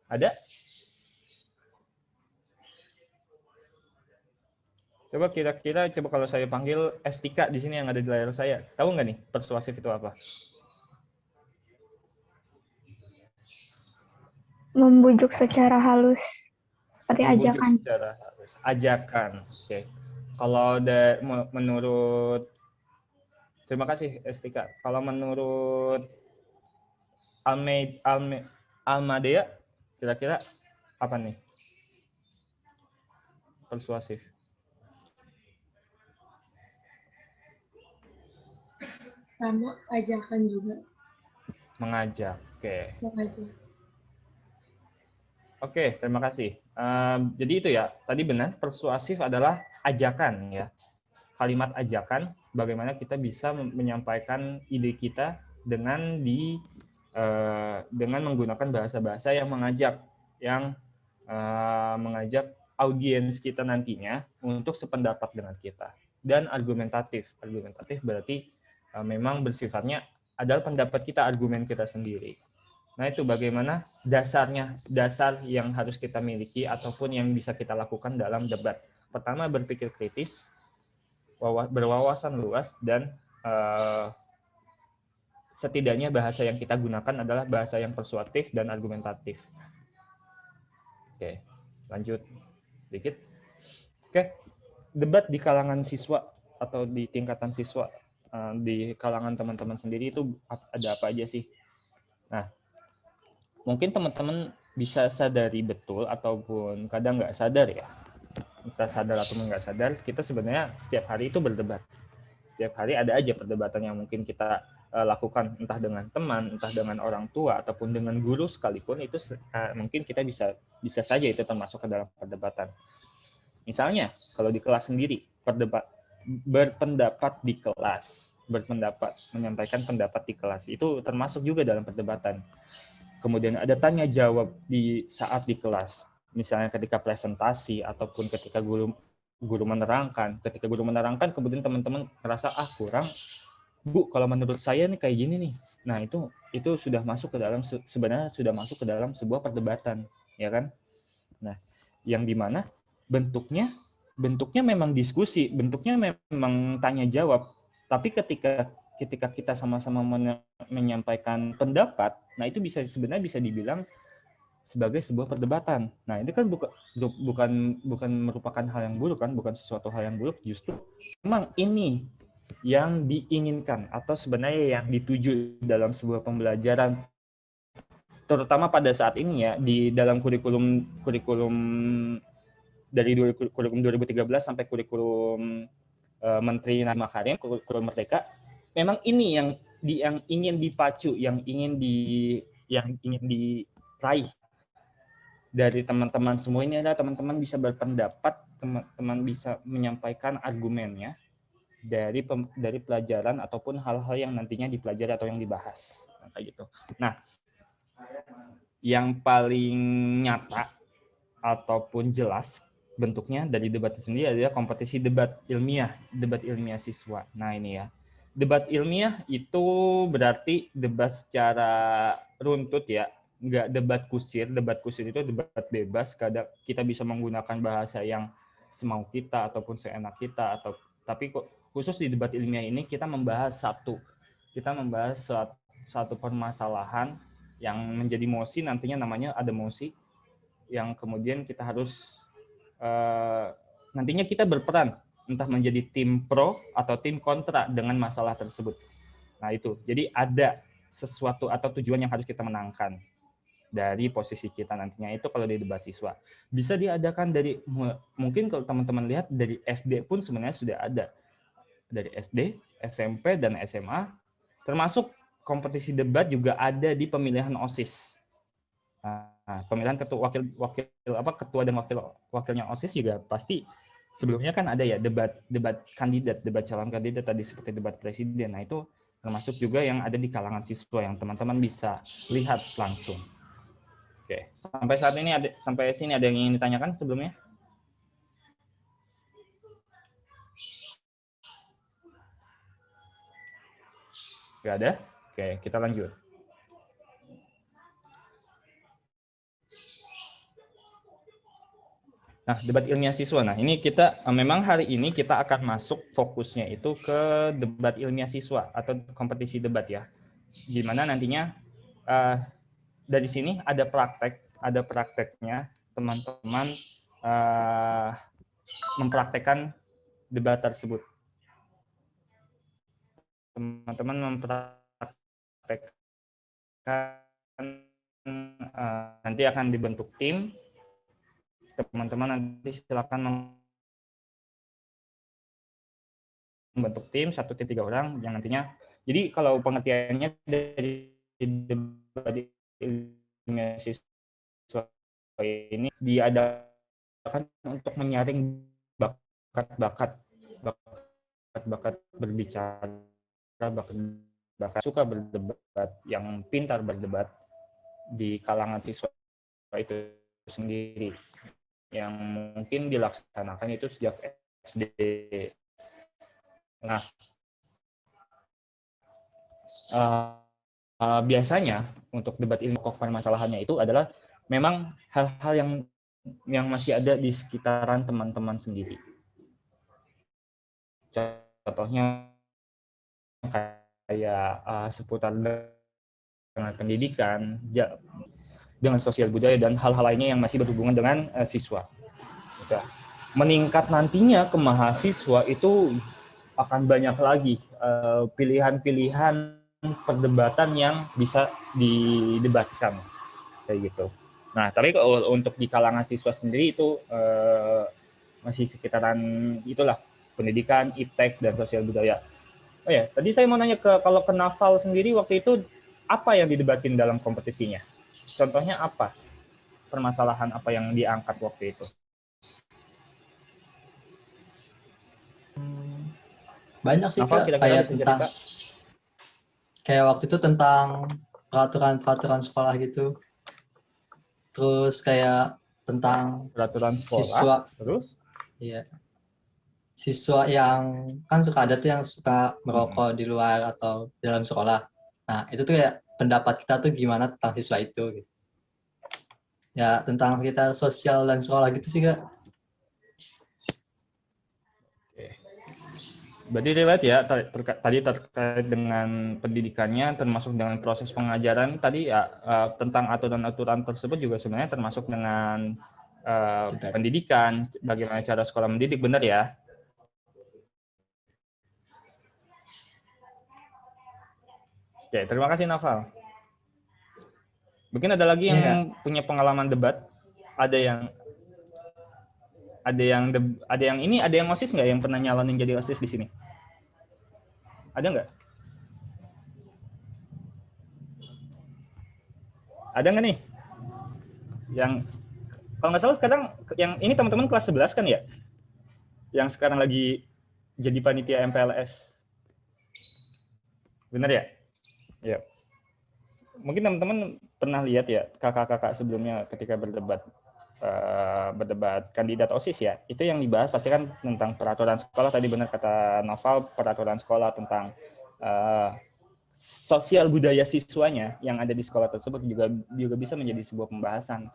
Ada? Coba kira-kira kalau saya panggil Estika di sini yang ada di layar saya, tahu nggak nih persuasif itu apa? Membujuk secara halus, seperti Membujuk ajakan. secara halus. Ajakan. Oke. Kalau menurut, terima kasih Estika. Kalau menurut Almadea, kira-kira apa nih persuasif? Sama ajakan juga. Mengajak. Oke. Mengajak. Oke, terima kasih. Jadi itu ya, tadi benar, persuasif adalah ajakan ya. Kalimat ajakan, bagaimana kita bisa menyampaikan ide kita dengan menggunakan bahasa-bahasa yang mengajak audiens kita nantinya untuk sependapat dengan kita. Dan argumentatif. Argumentatif berarti memang bersifatnya adalah pendapat kita, argumen kita sendiri. Nah, itu bagaimana dasar yang harus kita miliki ataupun yang bisa kita lakukan dalam debat. Pertama, berpikir kritis, berwawasan luas, dan setidaknya bahasa yang kita gunakan adalah bahasa yang persuasif dan argumentatif. Oke, lanjut sedikit. Oke, debat di kalangan siswa atau di tingkatan siswa, di kalangan teman-teman sendiri itu ada apa aja sih? Nah, mungkin teman-teman bisa sadari betul ataupun kadang nggak sadar ya. Kita sadar atau nggak sadar, kita sebenarnya setiap hari itu berdebat. Setiap hari ada aja perdebatan yang mungkin kita lakukan entah dengan teman, entah dengan orang tua ataupun dengan guru sekalipun itu mungkin kita bisa saja itu termasuk ke dalam perdebatan. Misalnya kalau di kelas sendiri berpendapat di kelas, menyampaikan pendapat di kelas itu termasuk juga dalam perdebatan. Kemudian ada tanya jawab di saat di kelas, misalnya ketika presentasi ataupun ketika guru menerangkan. Ketika guru menerangkan kemudian teman-teman merasa kurang, Bu, kalau menurut saya nih kayak gini nih. Nah, itu sudah masuk ke dalam, sebenarnya sudah masuk ke dalam sebuah perdebatan, ya kan? Nah, yang dimana bentuknya memang diskusi, bentuknya memang tanya jawab. Tapi ketika kita sama-sama menyampaikan pendapat, nah itu sebenarnya bisa dibilang sebagai sebuah perdebatan. Nah, itu kan bukan merupakan hal yang buruk kan, bukan sesuatu hal yang buruk, justru memang ini yang diinginkan atau sebenarnya yang dituju dalam sebuah pembelajaran, terutama pada saat ini ya, di dalam kurikulum dari kurikulum 2013 sampai kurikulum Menteri Nadiem Makarim, kurikulum Merdeka, memang ini yang ingin dipacu, yang ingin diraih dari teman-teman semua ini adalah teman-teman bisa berpendapat, teman-teman bisa menyampaikan argumennya dari pelajaran ataupun hal-hal yang nantinya dipelajari atau yang dibahas, kayak gitu. Nah, yang paling nyata ataupun jelas bentuknya dari debat itu sendiri adalah kompetisi debat ilmiah siswa. Nah, ini ya. Debat ilmiah itu berarti debat secara runtut ya, nggak debat kusir. Debat kusir itu debat bebas, kadang kita bisa menggunakan bahasa yang semau kita ataupun seenak kita, tapi khusus di debat ilmiah ini kita membahas satu permasalahan yang menjadi mosi, nantinya namanya ada mosi, yang kemudian kita harus nantinya kita berperan entah menjadi tim pro atau tim kontra dengan masalah tersebut. Nah itu, jadi ada sesuatu atau tujuan yang harus kita menangkan dari posisi kita nantinya. Itu kalau di debat siswa. Bisa diadakan dari, mungkin kalau teman-teman lihat dari SD pun sebenarnya sudah ada. Dari SD, SMP, dan SMA, termasuk kompetisi debat juga ada di pemilihan OSIS. Nah, pemilihan ketua dan wakilnya OSIS juga pasti sebelumnya kan ada ya debat kandidat, debat calon kandidat tadi seperti debat presiden. Nah, itu termasuk juga yang ada di kalangan siswa yang teman-teman bisa lihat langsung. Oke, sampai sini ada yang ingin ditanyakan sebelumnya? Nggak ada? Oke, kita lanjut. Nah, debat ilmiah siswa. Nah, ini kita memang hari ini kita akan masuk fokusnya itu ke debat ilmiah siswa atau kompetisi debat ya. Di mana nantinya dari sini ada prakteknya teman-teman mempraktekkan debat tersebut. Teman-teman mempraktekkan nanti akan dibentuk tim. Teman-teman nanti silakan membentuk tim 1 tim 3 orang yang nantinya. Jadi kalau pengertiannya dari debat ilmiah siswa ini diadakan untuk menyaring bakat berbicara, bakat suka berdebat, yang pintar berdebat di kalangan siswa itu sendiri, yang mungkin dilaksanakan itu sejak SD. Nah, biasanya untuk debat ilmu pokok permasalahannya itu adalah memang hal-hal yang masih ada di sekitaran teman-teman sendiri. Contohnya kayak seputar dengan pendidikan, dengan sosial budaya, dan hal-hal lainnya yang masih berhubungan dengan siswa. Meningkat nantinya ke mahasiswa itu akan banyak lagi pilihan-pilihan perdebatan yang bisa didebatkan kayak gitu. Nah, tapi kalau untuk di kalangan siswa sendiri itu masih sekitaran itulah, pendidikan, iptek, dan sosial budaya. Oh ya, tadi saya mau nanya kalau ke Naval sendiri waktu itu apa yang didebatin dalam kompetisinya? Contohnya apa? Permasalahan apa yang diangkat waktu itu? Banyak sih Naval Kak, kira-kira kayak bisa tentang cerita? kayak waktu itu tentang peraturan sekolah gitu. Terus kayak tentang Peraturan sekolah, siswa, terus? ya siswa yang kan suka ada tuh yang suka merokok di luar atau dalam sekolah. Nah itu tuh kayak pendapat kita tuh gimana tentang siswa itu gitu. Ya tentang sekitar sosial dan sekolah gitu sih Kak. Berarti relate ya tadi terkait dengan pendidikannya, termasuk dengan proses pengajaran tadi ya, tentang aturan-aturan tersebut juga sebenarnya termasuk dengan pendidikan, bagaimana cara sekolah mendidik, benar ya? Oke, terima kasih Naval. Mungkin ada lagi yang Iya, punya pengalaman debat, ada yang ada yang OSIS nggak yang pernah nyalonin jadi OSIS di sini? Ada nggak? Ada nggak nih? Yang kalau nggak salah sekarang yang ini teman-teman kelas 11 kan ya? Yang sekarang lagi jadi panitia MPLS. Benar ya? Ya. Mungkin teman-teman pernah lihat ya kakak-kakak sebelumnya ketika berdebat kandidat OSIS ya. Itu yang dibahas pasti kan tentang peraturan sekolah, tadi benar kata Naval, peraturan sekolah tentang sosial budaya siswanya yang ada di sekolah tersebut juga bisa menjadi sebuah pembahasan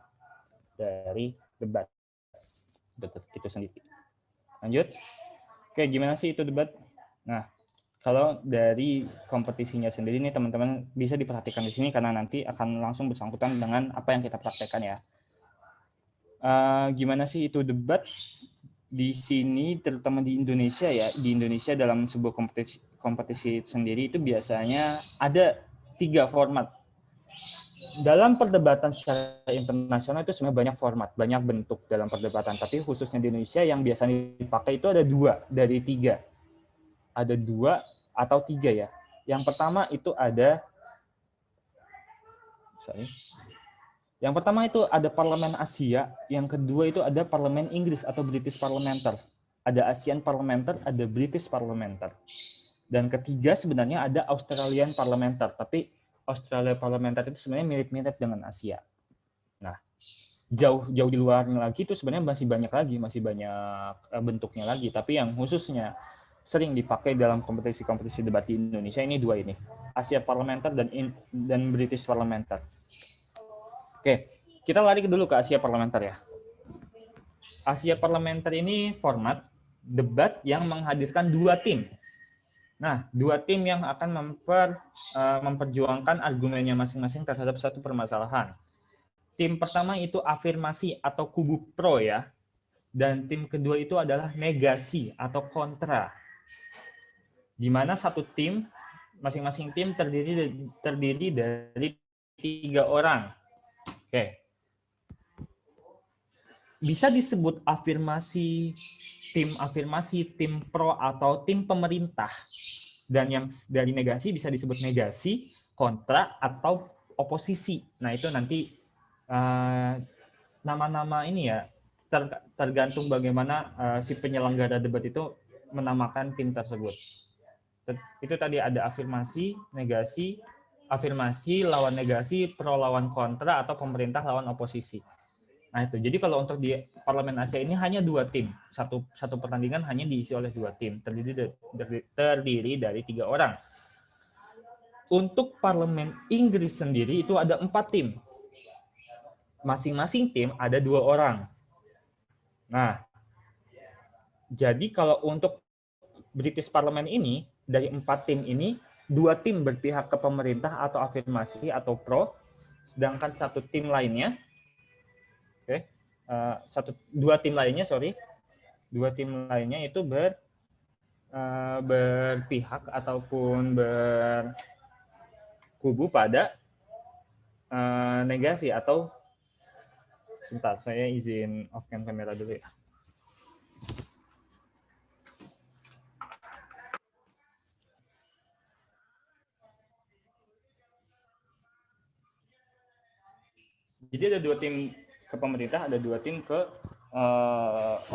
dari debat itu sendiri. Lanjut. Oke, gimana sih itu debat? Nah, kalau dari kompetisinya sendiri nih teman-teman bisa diperhatikan di sini karena nanti akan langsung bersangkutan dengan apa yang kita praktekkan ya. Gimana sih itu debat di sini, terutama di Indonesia ya. Di Indonesia dalam sebuah kompetisi sendiri itu biasanya ada 3 format. Dalam perdebatan secara internasional itu sebenarnya banyak format, banyak bentuk dalam perdebatan. Tapi khususnya di Indonesia yang biasanya dipakai itu ada 2 dari 3. Ada 2 atau 3 ya. Yang pertama itu ada, yang pertama itu ada Parlemen Asia, yang kedua itu ada Parlemen Inggris atau British Parliamenter. Ada Asian Parliamenter, ada British Parliamenter. Dan ketiga sebenarnya ada Australian Parliamenter, tapi Australia Parliamenter itu sebenarnya mirip-mirip dengan Asia. Nah, jauh di luarnya lagi itu sebenarnya masih banyak bentuknya lagi, tapi yang khususnya sering dipakai dalam kompetisi-kompetisi debat di Indonesia ini 2 ini, Asia Parliamenter dan British Parliamenter. Oke, kita lari dulu ke Asia Parliamenter ya. Asia Parliamenter ini format debat yang menghadirkan 2 tim. Nah, 2 tim yang akan memperjuangkan argumennya masing-masing terhadap satu permasalahan. Tim pertama itu afirmasi atau kubu pro ya, dan tim kedua itu adalah negasi atau kontra. Di mana satu tim, masing-masing tim terdiri dari 3 orang. Oke. Bisa disebut tim pro atau tim pemerintah. Dan yang dari negasi bisa disebut negasi, kontra, atau oposisi. Nah, itu nanti nama-nama ini ya, tergantung bagaimana si penyelenggara debat itu menamakan tim tersebut. Itu tadi ada afirmasi, negasi, afirmasi lawan negasi, pro lawan kontra, atau pemerintah lawan oposisi. Nah itu, jadi kalau untuk di Parlemen Asia ini hanya 2 tim, satu pertandingan hanya diisi oleh 2 tim, terdiri dari 3 orang. Untuk Parlemen Inggris sendiri itu ada 4 tim, masing-masing tim ada 2 orang. Nah, jadi kalau untuk British Parliament ini dari 4 tim ini 2 tim berpihak ke pemerintah atau afirmasi atau pro, sedangkan 1 tim lainnya, dua tim lainnya itu berpihak ataupun berkubu pada negasi atau sebentar, saya izin off cam kamera dulu ya. Jadi ada 2 tim ke pemerintah, ada 2 tim ke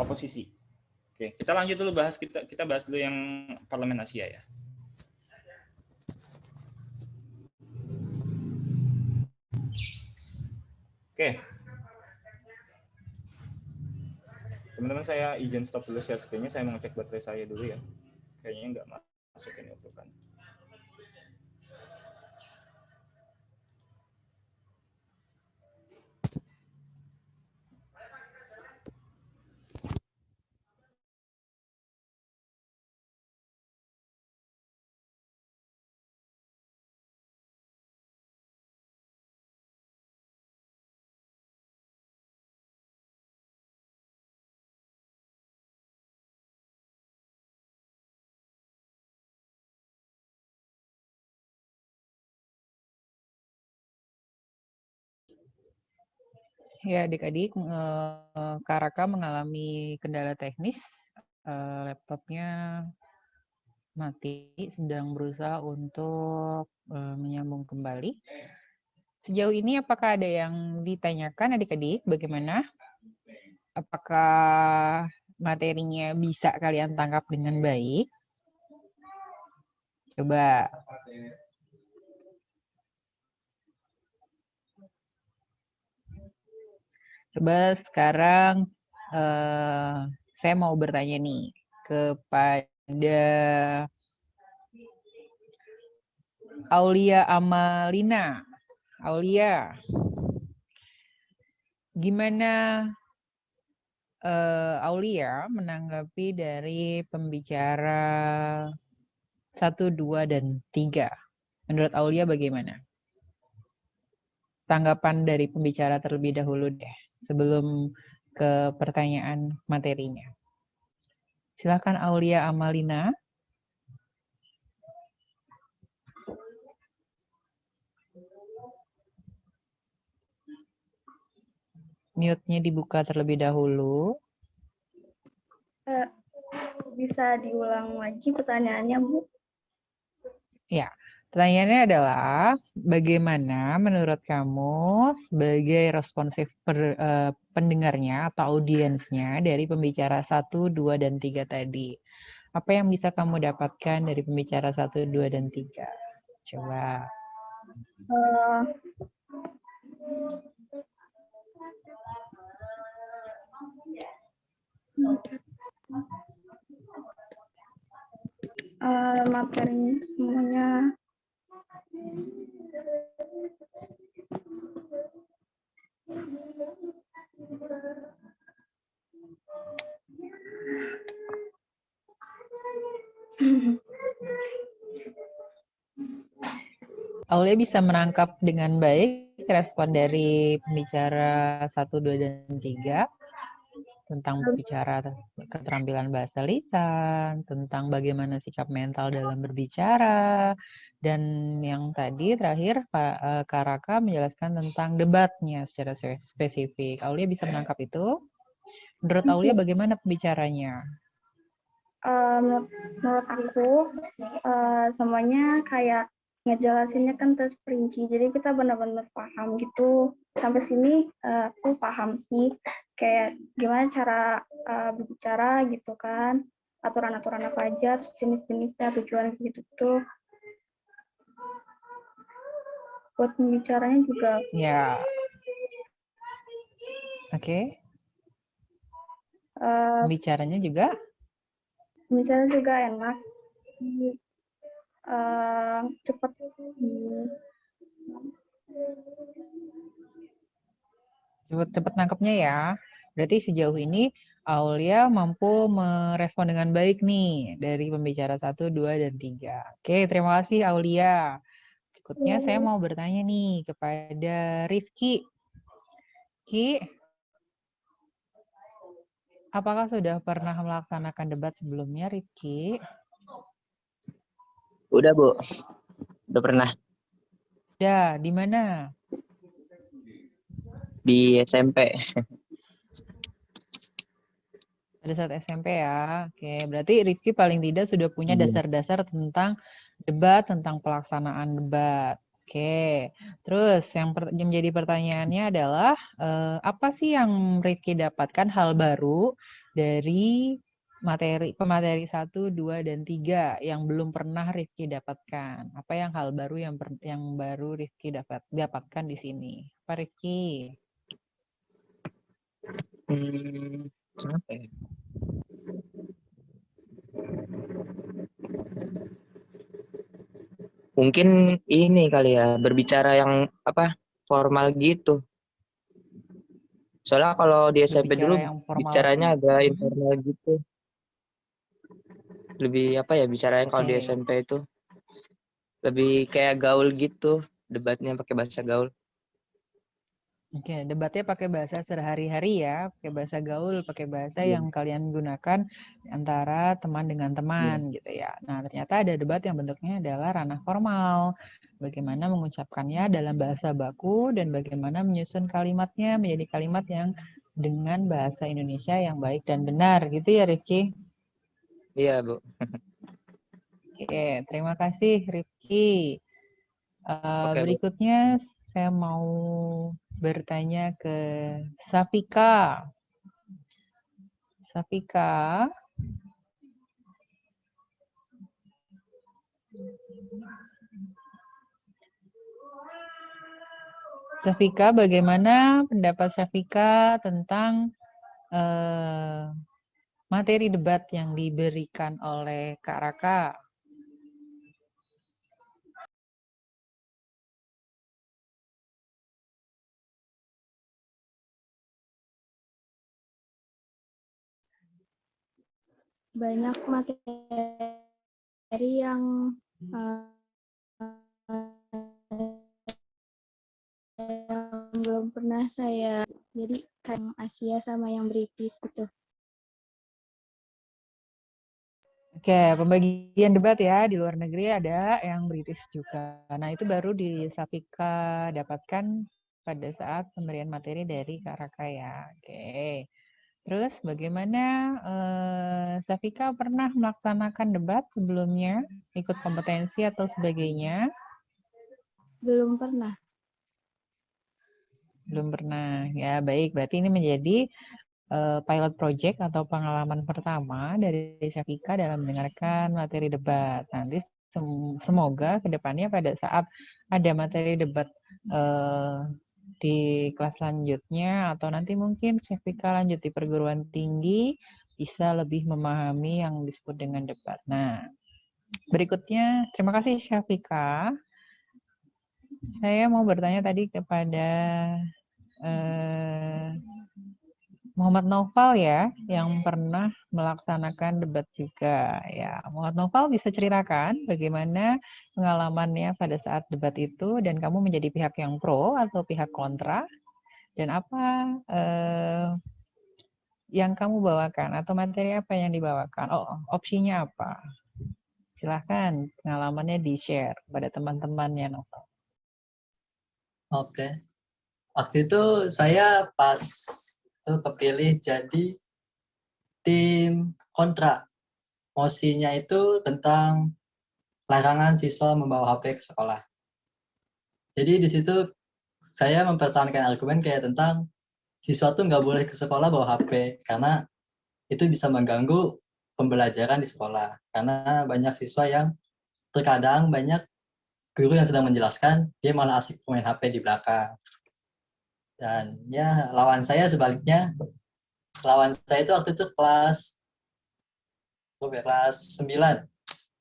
oposisi. Oke, kita lanjut dulu kita bahas dulu yang Parlemen Asia ya. Oke. Teman-teman, saya izin stop dulu share screen-nya, saya mau ngecek baterai saya dulu ya. Kayaknya nggak masuk ini kan. Ya, adik-adik, Kak Raka mengalami kendala teknis. Laptopnya mati, sedang berusaha untuk menyambung kembali. Sejauh ini apakah ada yang ditanyakan adik-adik? Bagaimana? Apakah materinya bisa kalian tangkap dengan baik? Coba. Coba sekarang saya mau bertanya nih kepada Aulia Amalina. Aulia, gimana Aulia menanggapi dari pembicara 1, 2, dan 3? Menurut Aulia bagaimana? Tanggapan dari pembicara terlebih dahulu deh, sebelum ke pertanyaan materinya. Silakan Aulia Amalina. Mute-nya dibuka terlebih dahulu. Bisa diulang lagi pertanyaannya, Bu? Ya, pertanyaannya adalah bagaimana menurut kamu sebagai responsif pendengarnya atau audiensnya dari pembicara 1, 2, dan 3 tadi? Apa yang bisa kamu dapatkan dari pembicara 1, 2, dan 3? Coba. Materi semuanya Aulia bisa menangkap dengan baik respon dari pembicara 1, 2, dan 3 tentang berbicara keterampilan bahasa lisan, tentang bagaimana sikap mental dalam berbicara, dan yang tadi terakhir Pak Kak Raka menjelaskan tentang debatnya secara spesifik. Aulia bisa menangkap itu? Menurut Aulia bagaimana pembicaranya? menurut aku semuanya kayak ngejelasinnya kan terperinci, jadi kita benar-benar paham gitu. Sampai sini aku paham sih kayak gimana cara berbicara gitu kan, aturan-aturan apa aja, terus jenis-jenisnya, tujuan gitu tuh. Buat pembicaranya juga. Ya. Oke. Pembicaranya juga? Pembicaranya juga enak. Cepat. Cepat nangkepnya ya. Berarti sejauh ini Aulia mampu merespon dengan baik nih dari pembicara 1, 2, dan 3. Oke, terima kasih Aulia. Berikutnya saya mau bertanya nih kepada Rifki. Ki, apakah sudah pernah melaksanakan debat sebelumnya, Rifki? Udah, Bu. Udah pernah. Udah, di mana? Di SMP. Pada saat SMP ya. Oke, berarti Rifki paling tidak sudah punya dasar-dasar tentang debat, tentang pelaksanaan debat. Oke, terus yang menjadi pertanyaannya adalah apa sih yang Rifki dapatkan hal baru dari pemateri 1, 2, dan 3 yang belum pernah Rifki dapatkan? Apa yang hal baru yang baru Rifki dapatkan di sini? Apa Rifki? Apa ya? Mungkin ini kali ya, berbicara yang apa formal gitu. Soalnya kalau di SMP Berbicara dulu yang formal. bicaranya agak informal gitu. Lebih apa ya bicaranya kalau di SMP itu lebih kayak gaul gitu, debatnya pakai bahasa gaul. Oke, debatnya pakai bahasa sehari-hari ya, pakai bahasa gaul, pakai bahasa yang kalian gunakan antara teman dengan teman gitu ya. Nah, ternyata ada debat yang bentuknya adalah ranah formal. Bagaimana mengucapkannya dalam bahasa baku dan bagaimana menyusun kalimatnya menjadi kalimat yang dengan bahasa Indonesia yang baik dan benar gitu ya, Rifki? Iya, Bu. Oke, terima kasih Rifki. Berikutnya saya mau bertanya ke Safika. Safika. Safika, bagaimana pendapat Safika tentang materi debat yang diberikan oleh Kak Raka? Banyak materi yang belum pernah saya, jadi kan Asia sama yang British gitu. Oke, pembagian debat ya, di luar negeri ada yang British juga. Nah, itu baru di Safika dapatkan pada saat pemberian materi dari Kak Raka ya. Oke. Terus bagaimana Safika pernah melaksanakan debat sebelumnya, ikut kompetensi atau sebagainya? Belum pernah. Belum pernah. Ya, baik. Berarti ini menjadi pilot project atau pengalaman pertama dari Safika dalam mendengarkan materi debat. Nanti semoga ke depannya pada saat ada materi debat di kelas selanjutnya atau nanti mungkin Safika lanjut di perguruan tinggi bisa lebih memahami yang disebut dengan debat. Nah, berikutnya terima kasih Safika. Saya mau bertanya tadi kepada Muhammad Naufal ya, yang pernah melaksanakan debat juga. Ya, Muhammad Naufal bisa ceritakan bagaimana pengalamannya pada saat debat itu dan kamu menjadi pihak yang pro atau pihak kontra dan apa yang kamu bawakan atau materi apa yang dibawakan? Oh, opsinya apa? Silahkan pengalamannya di-share pada teman-temannya Naufal. Oke. Waktu itu saya pas itu kepilih jadi tim kontra. Mosinya itu tentang larangan siswa membawa HP ke sekolah. Jadi di situ saya mempertahankan argumen kayak tentang siswa tuh nggak boleh ke sekolah bawa HP karena itu bisa mengganggu pembelajaran di sekolah. Karena banyak siswa yang terkadang banyak guru yang sedang menjelaskan, dia malah asik main HP di belakang. Dan ya lawan saya sebaliknya, lawan saya itu waktu itu kelas 9.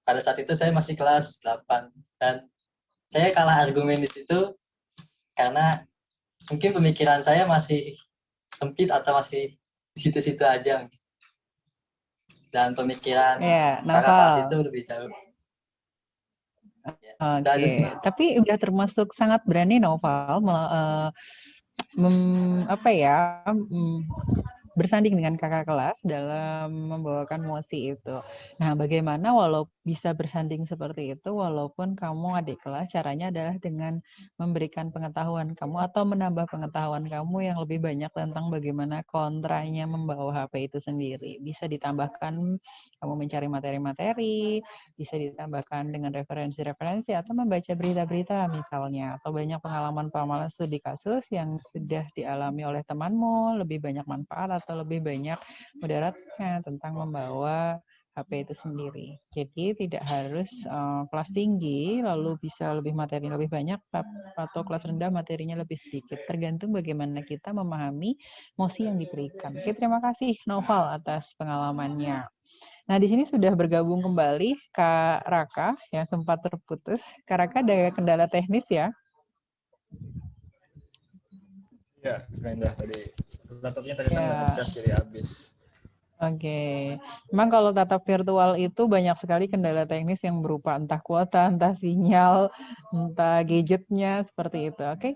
Pada saat itu saya masih kelas 8 dan saya kalah argumen di situ karena mungkin pemikiran saya masih sempit atau masih di situ-situ aja. Dan pemikiran kakak kelas itu lebih jauh. Oke, tapi udah termasuk sangat berani Naufal bersanding dengan kakak kelas dalam membawakan mosi itu. Nah, bagaimana walau bisa bersanding seperti itu, walaupun kamu adik kelas, caranya adalah dengan memberikan pengetahuan kamu atau menambah pengetahuan kamu yang lebih banyak tentang bagaimana kontranya membawa HP itu sendiri. Bisa ditambahkan kamu mencari materi-materi, bisa ditambahkan dengan referensi-referensi atau membaca berita-berita misalnya, atau banyak pengalaman-pengalaman studi kasus yang sudah dialami oleh temanmu, lebih banyak manfaat atau lebih banyak mudaratnya tentang membawa HP itu sendiri. Jadi tidak harus kelas tinggi lalu bisa lebih materi lebih banyak atau kelas rendah materinya lebih sedikit. Tergantung bagaimana kita memahami mosi yang diberikan. Oke, terima kasih Noval atas pengalamannya. Nah, di sini sudah bergabung kembali Kak Raka yang sempat terputus. Kak Raka ada kendala teknis ya? Ya, Indah tadi. Laptopnya ternyata nggak ngecas jadi habis. Oke, memang kalau tatap virtual itu banyak sekali kendala teknis yang berupa entah kuota, entah sinyal, entah gadgetnya, seperti itu. Oke,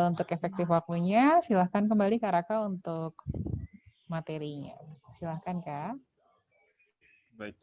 untuk efektif waktunya, silahkan kembali Kak Raka untuk materinya. Silahkan Kak. Baik.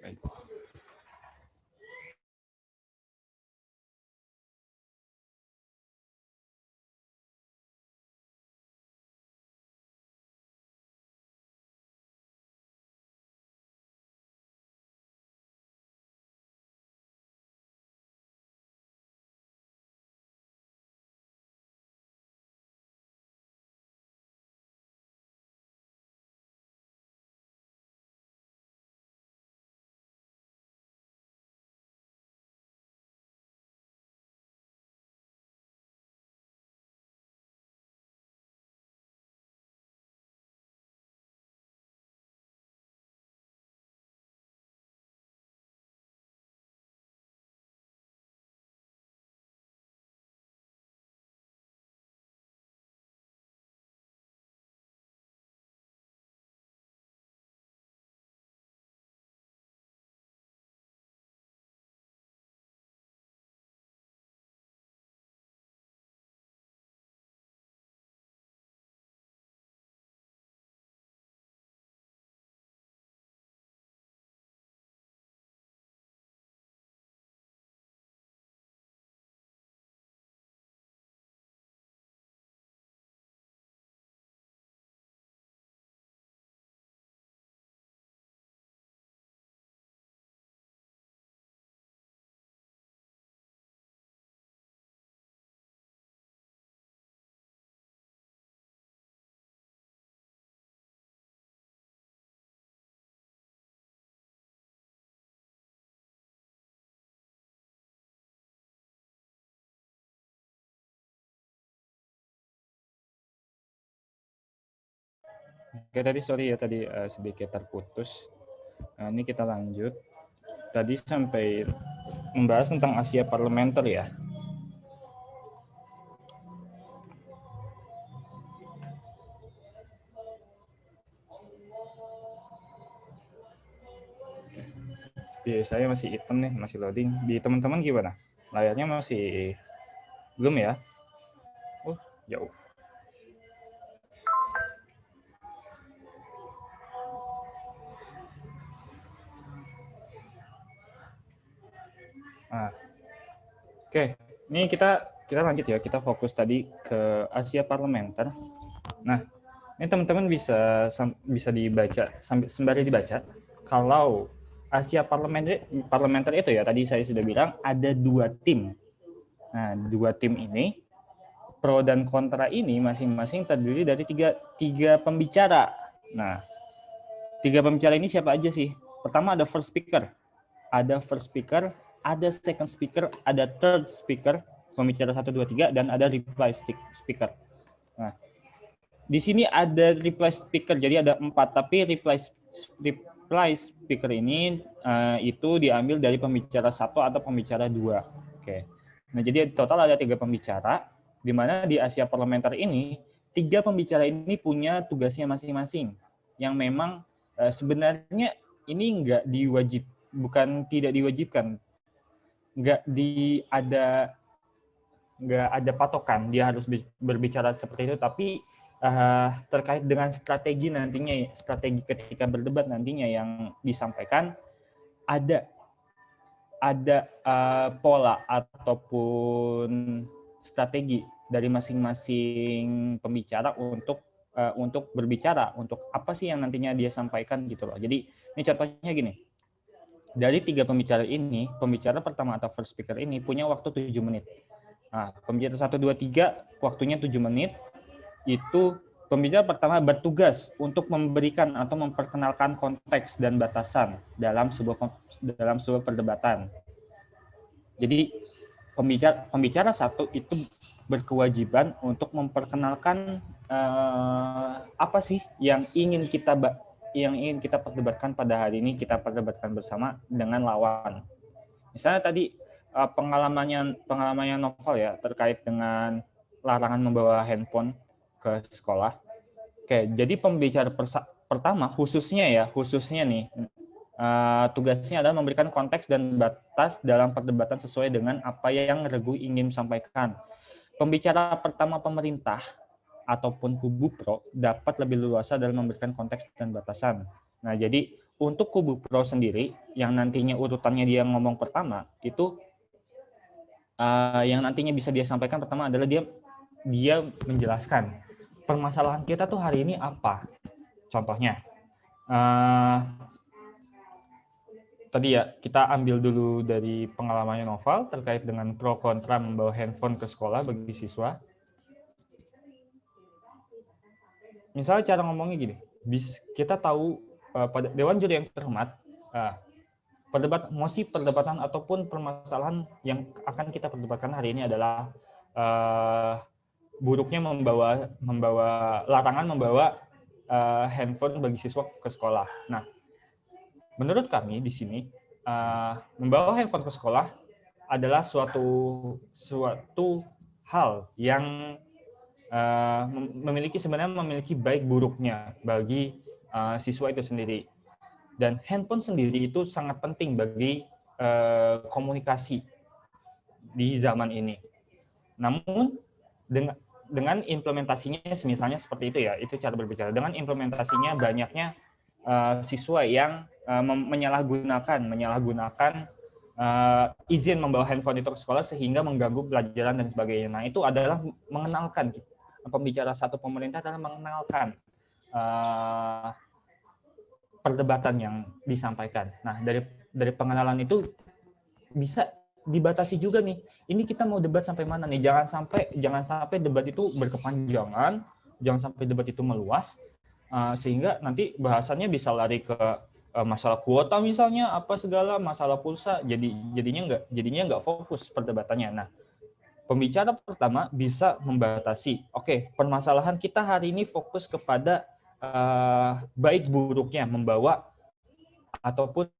Oke, tadi sorry ya, tadi sedikit terputus. Nah, ini kita lanjut. Tadi sampai membahas tentang Asia Parlementer ya. Di saya masih hitam nih, masih loading. Di teman-teman gimana? Layarnya masih belum ya? Oh, jauh. Nah, oke, ini kita lanjut ya. Kita fokus tadi ke Asia Parlementer. Nah, ini teman-teman bisa dibaca sembari dibaca. Kalau Asia Parlementer itu ya, tadi saya sudah bilang ada 2 tim. Nah, 2 tim ini pro dan kontra ini masing-masing terdiri dari tiga pembicara. Nah, 3 pembicara ini siapa aja sih? Pertama ada first speaker. Ada first speaker, ada second speaker, ada third speaker, pembicara 1, 2, 3, dan ada reply speaker. Nah, di sini ada reply speaker, jadi ada 4, tapi reply speaker ini itu diambil dari pembicara 1 atau pembicara 2. Oke. Nah, jadi total ada 3 pembicara, di mana di Asia Parlementer ini 3 pembicara ini punya tugasnya masing-masing, yang memang sebenarnya ini tidak diwajibkan, nggak ada patokan dia harus berbicara seperti itu, tapi terkait dengan strategi nantinya, strategi ketika berdebat nantinya yang disampaikan, ada pola ataupun strategi dari masing-masing pembicara untuk berbicara, untuk apa sih yang nantinya dia sampaikan gitu loh. Jadi ini contohnya gini, dari 3 pembicara ini, pembicara pertama atau first speaker ini punya waktu 7 menit. Nah, pembicara 1, 2, 3 waktunya 7 menit, itu pembicara pertama bertugas untuk memberikan atau memperkenalkan konteks dan batasan dalam sebuah perdebatan. Jadi pembicara 1 itu berkewajiban untuk memperkenalkan apa sih yang ingin kita perdebatkan pada hari ini, kita perdebatkan bersama dengan lawan. Misalnya tadi pengalamannya Novel ya, terkait dengan larangan membawa handphone ke sekolah. Oke, jadi pembicara pertama khususnya nih, tugasnya adalah memberikan konteks dan batas dalam perdebatan sesuai dengan apa yang Regu ingin sampaikan. Pembicara pertama pemerintah ataupun kubu pro dapat lebih leluasa dalam memberikan konteks dan batasan. Nah, jadi untuk kubu pro sendiri, yang nantinya urutannya dia ngomong pertama, itu yang nantinya bisa dia sampaikan pertama adalah dia menjelaskan permasalahan kita tuh hari ini apa. Contohnya, tadi ya kita ambil dulu dari pengalamannya Novel terkait dengan pro kontra membawa handphone ke sekolah bagi siswa. Misalnya cara ngomongnya gini, kita tahu pada Dewan Juri yang terhormat, perdebatan ataupun permasalahan yang akan kita perdebatkan hari ini adalah buruknya larangan membawa handphone bagi siswa ke sekolah. Nah, menurut kami di sini membawa handphone ke sekolah adalah suatu hal yang memiliki baik buruknya bagi siswa itu sendiri. Dan handphone sendiri itu sangat penting bagi komunikasi di zaman ini. Namun dengan implementasinya misalnya seperti itu ya, itu cara berbicara. Dengan implementasinya banyaknya siswa yang menyalahgunakan izin membawa handphone itu ke sekolah sehingga mengganggu pelajaran dan sebagainya. Nah, itu adalah mengenalkan, pembicara satu pemerintah adalah mengenalkan perdebatan yang disampaikan. Nah, dari pengenalan itu bisa dibatasi juga nih. Ini kita mau debat sampai mana nih? Jangan sampai debat itu berkepanjangan, jangan sampai debat itu meluas sehingga nanti bahasannya bisa lari ke masalah kuota misalnya, apa segala masalah pulsa. Jadinya nggak fokus perdebatannya. Nah, pembicara pertama bisa membatasi. Oke, permasalahan kita hari ini fokus kepada baik buruknya membawa ataupun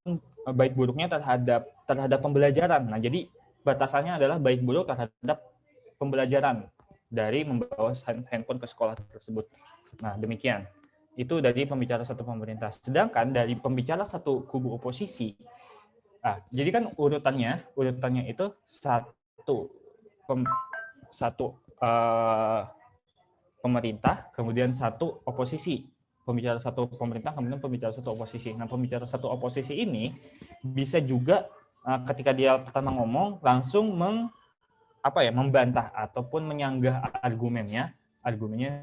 baik buruknya terhadap pembelajaran. Nah, jadi batasannya adalah baik buruk terhadap pembelajaran dari membawa handphone ke sekolah tersebut. Nah, demikian. Itu dari pembicara satu pemerintah. Sedangkan dari pembicara satu kubu oposisi, jadi kan urutannya itu satu pemerintah, kemudian satu oposisi. Pembicara satu pemerintah, kemudian pembicara satu oposisi. Nah, pembicara satu oposisi ini bisa juga ketika dia pertama ngomong langsung membantah ataupun menyanggah argumennya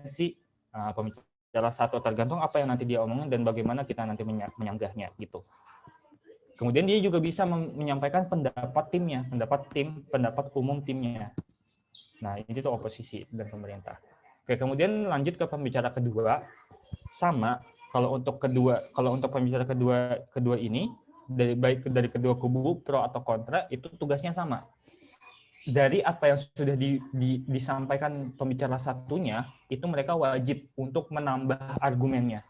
si pembicara satu, tergantung apa yang nanti dia omongin dan bagaimana kita nanti menyanggahnya gitu. Kemudian dia juga bisa menyampaikan pendapat umum timnya. Nah, ini tuh oposisi dan pemerintah. Oke, kemudian lanjut ke pembicara kedua. Sama, kalau untuk pembicara kedua ini dari kedua kubu pro atau kontra itu tugasnya sama. Dari apa yang sudah disampaikan pembicara satunya, itu mereka wajib untuk menambah argumennya.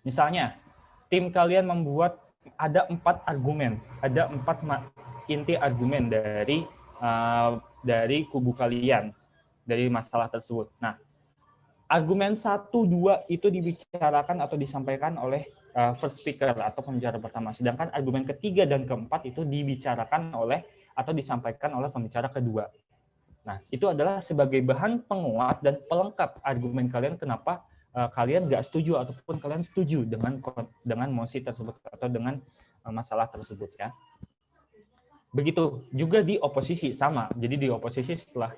Misalnya, tim kalian membuat ada 4 argumen, ada 4 inti argumen dari kubu kalian dari masalah tersebut. Nah, argumen 1, 2 itu dibicarakan atau disampaikan oleh first speaker atau pembicara pertama. Sedangkan argumen ketiga dan keempat itu dibicarakan atau disampaikan oleh pembicara kedua. Nah, itu adalah sebagai bahan penguat dan pelengkap argumen kalian kenapa kalian nggak setuju ataupun kalian setuju dengan mosi tersebut atau dengan masalah tersebut ya. Begitu juga di oposisi sama. Jadi di oposisi setelah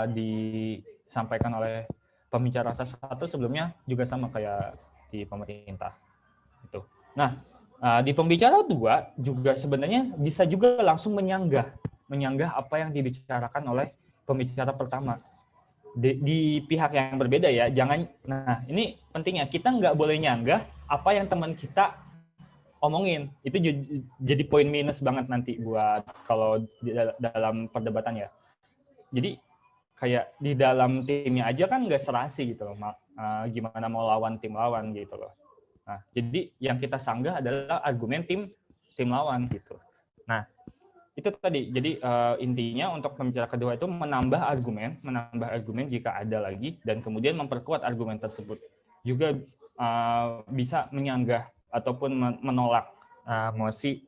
disampaikan oleh pembicara satu sebelumnya juga sama kayak di pemerintah. Itu. Nah, di pembicara 2 juga sebenarnya bisa juga langsung menyanggah apa yang dibicarakan oleh pembicara pertama. Di pihak yang berbeda ya, jangan. Nah, ini pentingnya kita nggak boleh nyanggah apa yang teman kita omongin. Itu jadi poin minus banget nanti buat kalau dalam perdebatan ya. Jadi kayak di dalam timnya aja kan nggak serasi gitu loh. Gimana mau lawan tim lawan gitu loh. Nah, jadi yang kita sanggah adalah argumen tim lawan gitu. Nah, itu tadi. Jadi intinya untuk pembicara kedua itu menambah argumen jika ada lagi dan kemudian memperkuat argumen tersebut. Juga bisa menyanggah ataupun menolak mosi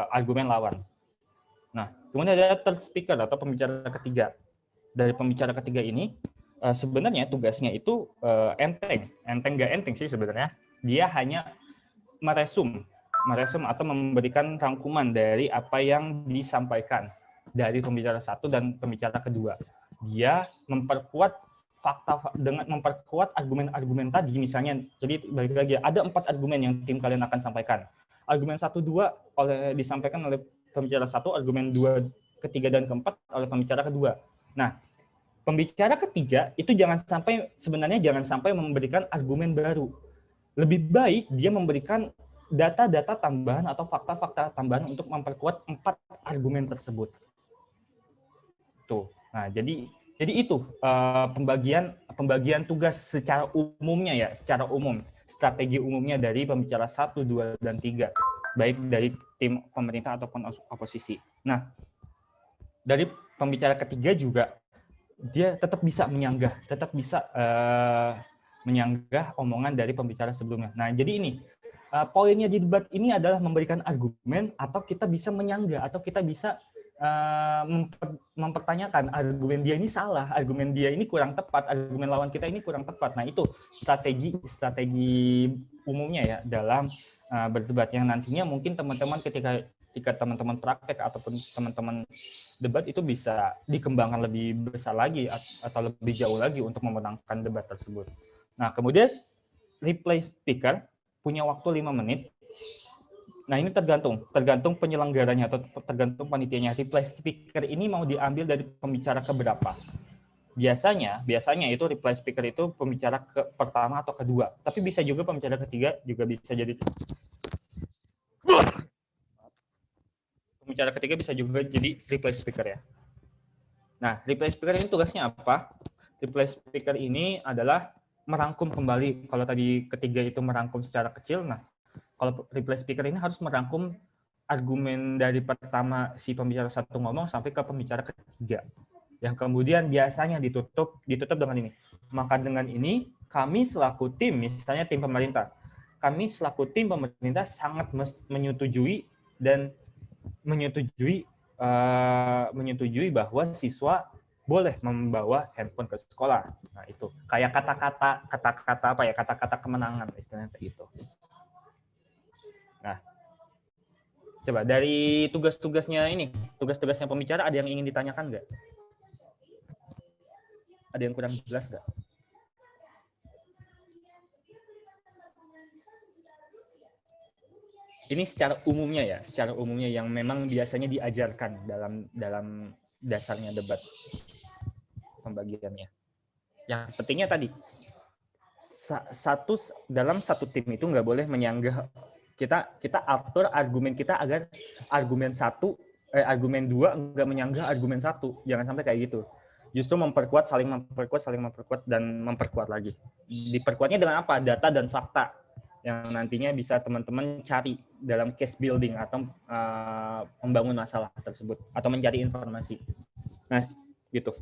argumen lawan. Nah, kemudian ada third speaker atau pembicara ketiga. Dari pembicara ketiga ini sebenarnya tugasnya itu enteng nggak enteng sih sebenarnya. Dia hanya meresum atau memberikan rangkuman dari apa yang disampaikan dari pembicara satu dan pembicara kedua. Dia memperkuat fakta dengan memperkuat argumen-argumen tadi misalnya. Jadi balik lagi ada 4 argumen yang tim kalian akan sampaikan. Argumen 1, 2 disampaikan oleh pembicara 1, argumen 2, ketiga dan keempat oleh pembicara kedua. Nah, pembicara ketiga itu jangan sampai memberikan argumen baru. Lebih baik dia memberikan data-data tambahan atau fakta-fakta tambahan untuk memperkuat 4 argumen tersebut. Tuh. Nah, jadi itu pembagian tugas secara umumnya ya, secara umum, strategi umumnya dari pembicara 1, 2 dan 3, baik dari tim pemerintah ataupun oposisi. Nah, dari pembicara ketiga juga dia tetap bisa menyanggah omongan dari pembicara sebelumnya. Nah, jadi ini poinnya di debat ini adalah memberikan argumen atau kita bisa menyanggah atau kita bisa mempertanyakan argumen dia ini salah, argumen dia ini kurang tepat, argumen lawan kita ini kurang tepat. Nah, itu strategi umumnya ya dalam berdebat yang nantinya mungkin teman-teman ketika teman-teman praktek ataupun teman-teman debat itu bisa dikembangkan lebih besar lagi atau lebih jauh lagi untuk memenangkan debat tersebut. Nah, kemudian replay speaker punya waktu 5 menit. Nah, ini tergantung penyelenggaranya atau tergantung panitianya. Replay speaker ini mau diambil dari pembicara keberapa. Biasanya itu replay speaker itu pembicara pertama atau kedua. Tapi bisa juga pembicara ketiga juga bisa jadi. Pembicara ketiga bisa juga jadi replay speaker ya. Nah, replay speaker ini tugasnya apa? Replay speaker ini adalah merangkum kembali. Kalau tadi ketiga itu merangkum secara kecil, nah kalau replay speaker ini harus merangkum argumen dari pertama si pembicara satu ngomong sampai ke pembicara ketiga. Yang kemudian biasanya ditutup dengan ini. Maka dengan ini kami selaku tim, misalnya tim pemerintah, sangat menyetujui bahwa siswa boleh membawa handphone ke sekolah. Nah, itu kayak kata-kata kemenangan istilahnya kayak gitu. Nah, coba dari tugas-tugasnya pembicara ada yang ingin ditanyakan nggak? Ada yang kurang jelas nggak? Ini secara umumnya yang memang biasanya diajarkan dalam dasarnya debat pembagiannya. Yang pentingnya tadi dalam satu tim itu nggak boleh menyanggah. Kita atur argumen kita agar argumen 2 nggak menyanggah argumen 1. Jangan sampai kayak gitu. Justru saling memperkuat dan memperkuat lagi. Diperkuatnya dengan apa? Data dan fakta yang nantinya bisa teman-teman cari dalam case building atau membangun masalah tersebut atau mencari informasi. Nah, gitu.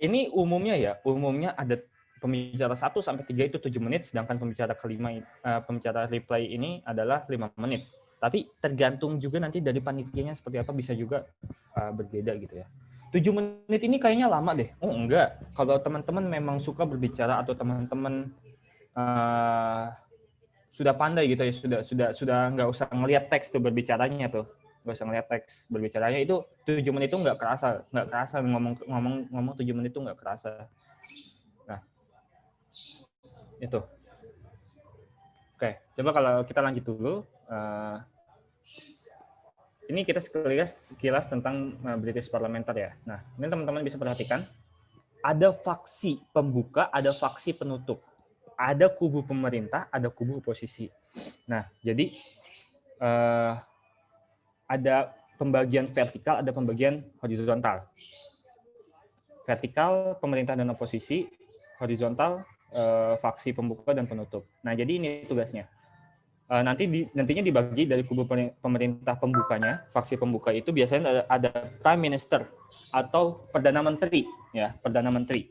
Ini umumnya ada pembicara 1 sampai 3 itu 7 menit, sedangkan pembicara kelima, pembicara replay ini adalah 5 menit. Tapi tergantung juga nanti dari panitianya seperti apa, bisa juga berbeda gitu ya. 7 menit ini kayaknya lama deh. Oh enggak, kalau teman-teman memang suka berbicara atau teman-teman sudah pandai gitu ya, sudah nggak usah ngelihat teks tuh berbicaranya tuh. Nggak usah ngelihat teks berbicaranya, itu 7 menit itu nggak kerasa ngomong 7 menit itu nggak kerasa. Nah, itu. Oke, coba kalau kita lanjut dulu. Ini kita sekilas tentang British Parliamentary ya. Nah, ini teman-teman bisa perhatikan, ada faksi pembuka, ada faksi penutup. Ada kubu pemerintah, ada kubu oposisi. Nah, jadi ada pembagian vertikal, ada pembagian horizontal. Vertikal pemerintah dan oposisi, horizontal faksi pembuka dan penutup. Nah, jadi ini tugasnya. Nantinya dibagi dari kubu pemerintah pembukanya, faksi pembuka itu biasanya ada Prime Minister atau Perdana Menteri, ya, Perdana Menteri.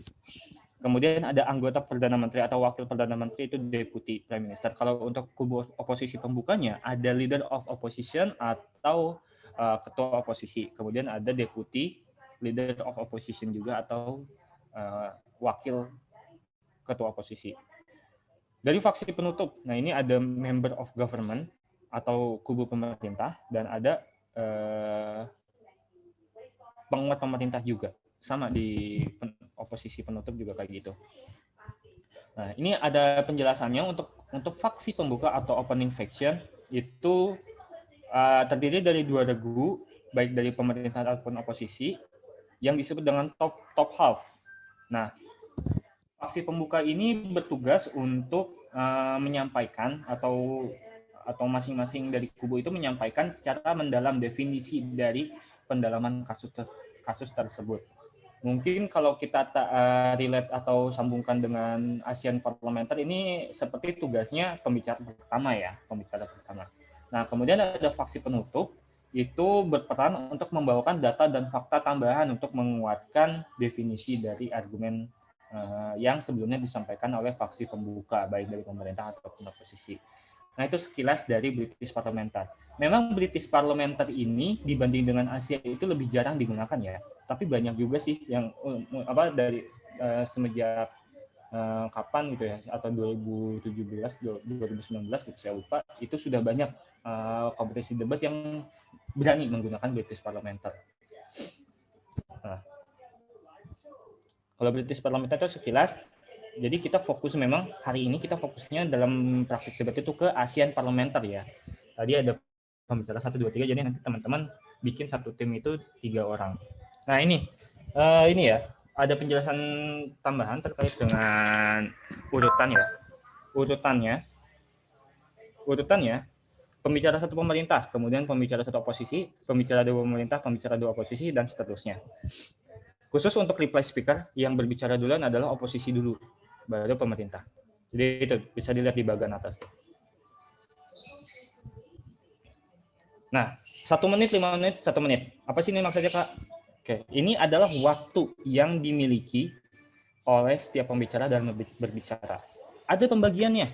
Kemudian ada anggota Perdana Menteri atau wakil Perdana Menteri, itu Deputy Prime Minister. Kalau untuk kubu oposisi pembukanya ada Leader of Opposition atau ketua oposisi. Kemudian ada Deputy Leader of Opposition juga atau wakil ketua oposisi. Dari faksi penutup, nah ini ada Member of Government atau kubu pemerintah, dan ada penguat pemerintah juga. Sama di oposisi penutup juga kayak gitu. Nah, ini ada penjelasannya untuk faksi pembuka atau opening faction itu terdiri dari 2 regu, baik dari pemerintah ataupun oposisi, yang disebut dengan top half. Nah, faksi pembuka ini bertugas untuk menyampaikan atau masing-masing dari kubu itu menyampaikan secara mendalam definisi dari pendalaman kasus tersebut. Mungkin kalau kita relate atau sambungkan dengan ASEAN Parliamentary, ini seperti tugasnya pembicara pertama ya, pembicara pertama. Nah, kemudian ada faksi penutup, itu berperan untuk membawakan data dan fakta tambahan untuk menguatkan definisi dari argumen yang sebelumnya disampaikan oleh faksi pembuka, baik dari pemerintah ataupun oposisi. Nah, itu sekilas dari British Parliamentary. Memang British Parliamentary ini dibanding dengan Asia itu lebih jarang digunakan ya. Tapi banyak juga sih yang dari semenjak kapan gitu ya, atau 2017, 2019 gitu saya lupa, itu sudah banyak kompetisi debat yang berani menggunakan British Parliamentary. Nah, kalau British Parliamentary itu sekilas. Jadi kita fokus memang hari ini kita fokusnya dalam praktik debat itu ke ASEAN Parliamentary ya. Tadi ada pembicara 1, 2, 3, jadi nanti teman-teman bikin satu tim itu 3 orang. Nah ini ya, ada penjelasan tambahan terkait dengan urutan ya. Urutannya, pembicara 1 pemerintah, kemudian pembicara 1 oposisi, pembicara 2 pemerintah, pembicara 2 oposisi, dan seterusnya. Khusus untuk reply speaker, yang berbicara duluan adalah oposisi dulu, baru pemerintah. Jadi itu bisa dilihat di bagian atas. Nah, 1 menit, 5 menit, 1 menit. Apa sih ini maksudnya, Kak? Oke, ini adalah waktu yang dimiliki oleh setiap pembicara dalam berbicara. Ada pembagiannya.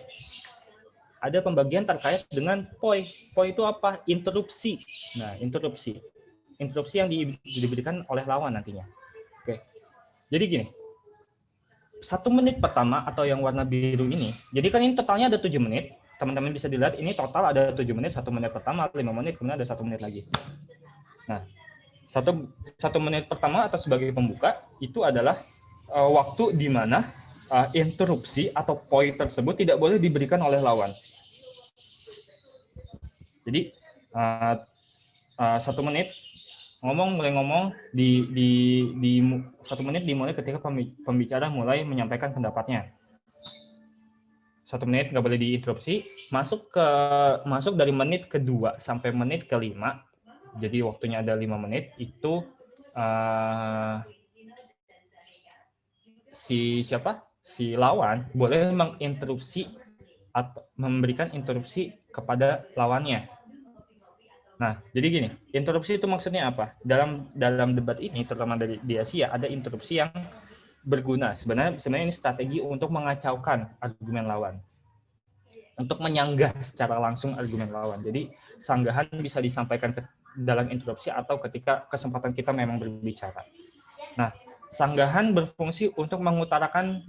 Ada pembagian terkait dengan POI. POI itu apa? Interupsi. Nah, interupsi. Interupsi yang diberikan oleh lawan nantinya. Oke. Jadi gini. 1 menit pertama atau yang warna biru ini. Jadi kan ini totalnya ada 7 menit. Teman-teman bisa dilihat ini total ada 7 menit, 1 menit pertama, 5 menit, kemudian ada 1 menit lagi. Nah, 1 menit pertama atau sebagai pembuka itu adalah waktu di mana interupsi atau POI tersebut tidak boleh diberikan oleh lawan. Jadi 1 menit mulai ngomong di 1 menit dimulai ketika pembicara mulai menyampaikan pendapatnya. 1 menit nggak boleh diinterupsi, masuk dari menit ke-2 sampai menit ke-5, jadi waktunya ada 5 menit, itu si lawan boleh menginterupsi atau memberikan interupsi kepada lawannya. Nah, jadi gini, interupsi itu maksudnya apa? Dalam debat ini, terutama di Asia, ada interupsi yang berguna. Sebenarnya ini strategi untuk mengacaukan argumen lawan. untuk menyanggah secara langsung argumen lawan. Jadi sanggahan bisa disampaikan dalam interupsi atau ketika kesempatan kita memang berbicara. Nah, sanggahan berfungsi untuk mengutarakan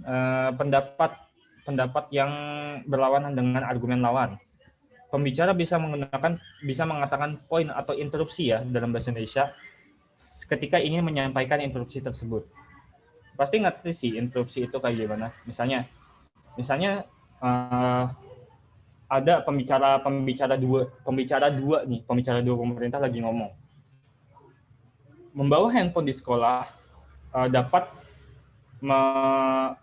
pendapat yang berlawanan dengan argumen lawan. Pembicara bisa mengatakan poin atau interupsi ya dalam bahasa Indonesia ketika ingin menyampaikan interupsi tersebut. Pasti ngerti sih interupsi itu kayak gimana. Misalnya ada pembicara dua pemerintah lagi ngomong. Membawa handphone di sekolah dapat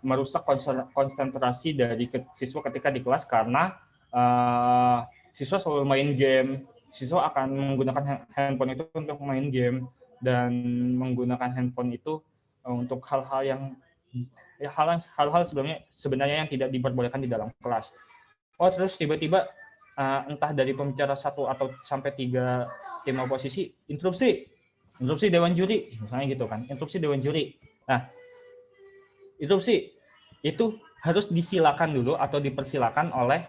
merusak konsentrasi dari siswa ketika di kelas karena siswa selalu main game. Siswa akan menggunakan handphone itu untuk main game dan menggunakan handphone itu untuk hal-hal sebenarnya yang tidak diperbolehkan di dalam kelas. Oh, terus tiba-tiba entah dari pembicara 1 atau sampai 3 tim oposisi interupsi dewan juri, misalnya gitu kan, interupsi dewan juri. Nah, interupsi itu harus disilakan dulu atau dipersilakan oleh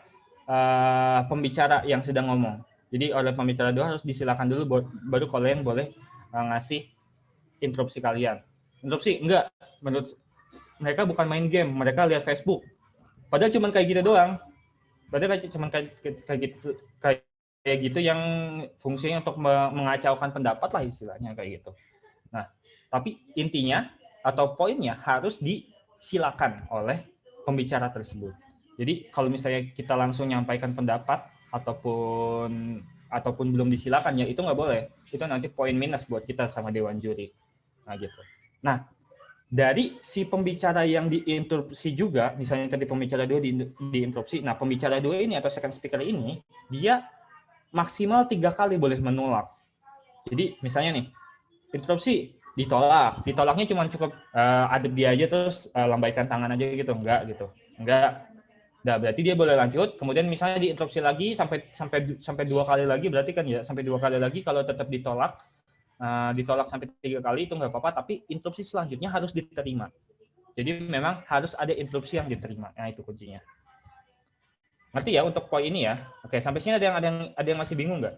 pembicara yang sedang ngomong. Jadi oleh pembicara dulu harus disilakan dulu, baru kalian boleh ngasih interupsi kalian. Interupsi enggak, menurut mereka bukan main game, mereka lihat Facebook. Padahal cuma kayak gitu doang. Padahal cuma kayak gitu yang fungsinya untuk mengacaukan pendapat lah istilahnya kayak gitu. Nah, tapi intinya atau poinnya harus disilakan oleh pembicara tersebut. Jadi kalau misalnya kita langsung nyampaikan pendapat ataupun belum disilakan, ya itu nggak boleh. Itu nanti poin minus buat kita sama dewan juri. Nah gitu. Nah, dari si pembicara yang diinterupsi juga, misalnya tadi pembicara 2 diinterupsi, nah pembicara 2 ini atau second speaker ini, dia maksimal 3 kali boleh menolak. Jadi misalnya nih, interupsi, ditolaknya cuma cukup adep dia aja terus lambaikan tangan aja gitu, enggak. Nah, berarti dia boleh lanjut, kemudian misalnya diinterupsi lagi sampai 2 kali lagi, berarti kan ya sampai 2 kali lagi kalau tetap ditolak sampai 3 kali itu nggak apa-apa, tapi interupsi selanjutnya harus diterima. Jadi memang harus ada interupsi yang diterima. Nah, itu kuncinya. Ngerti ya untuk poin ini ya? Oke, sampai sini ada yang masih bingung nggak?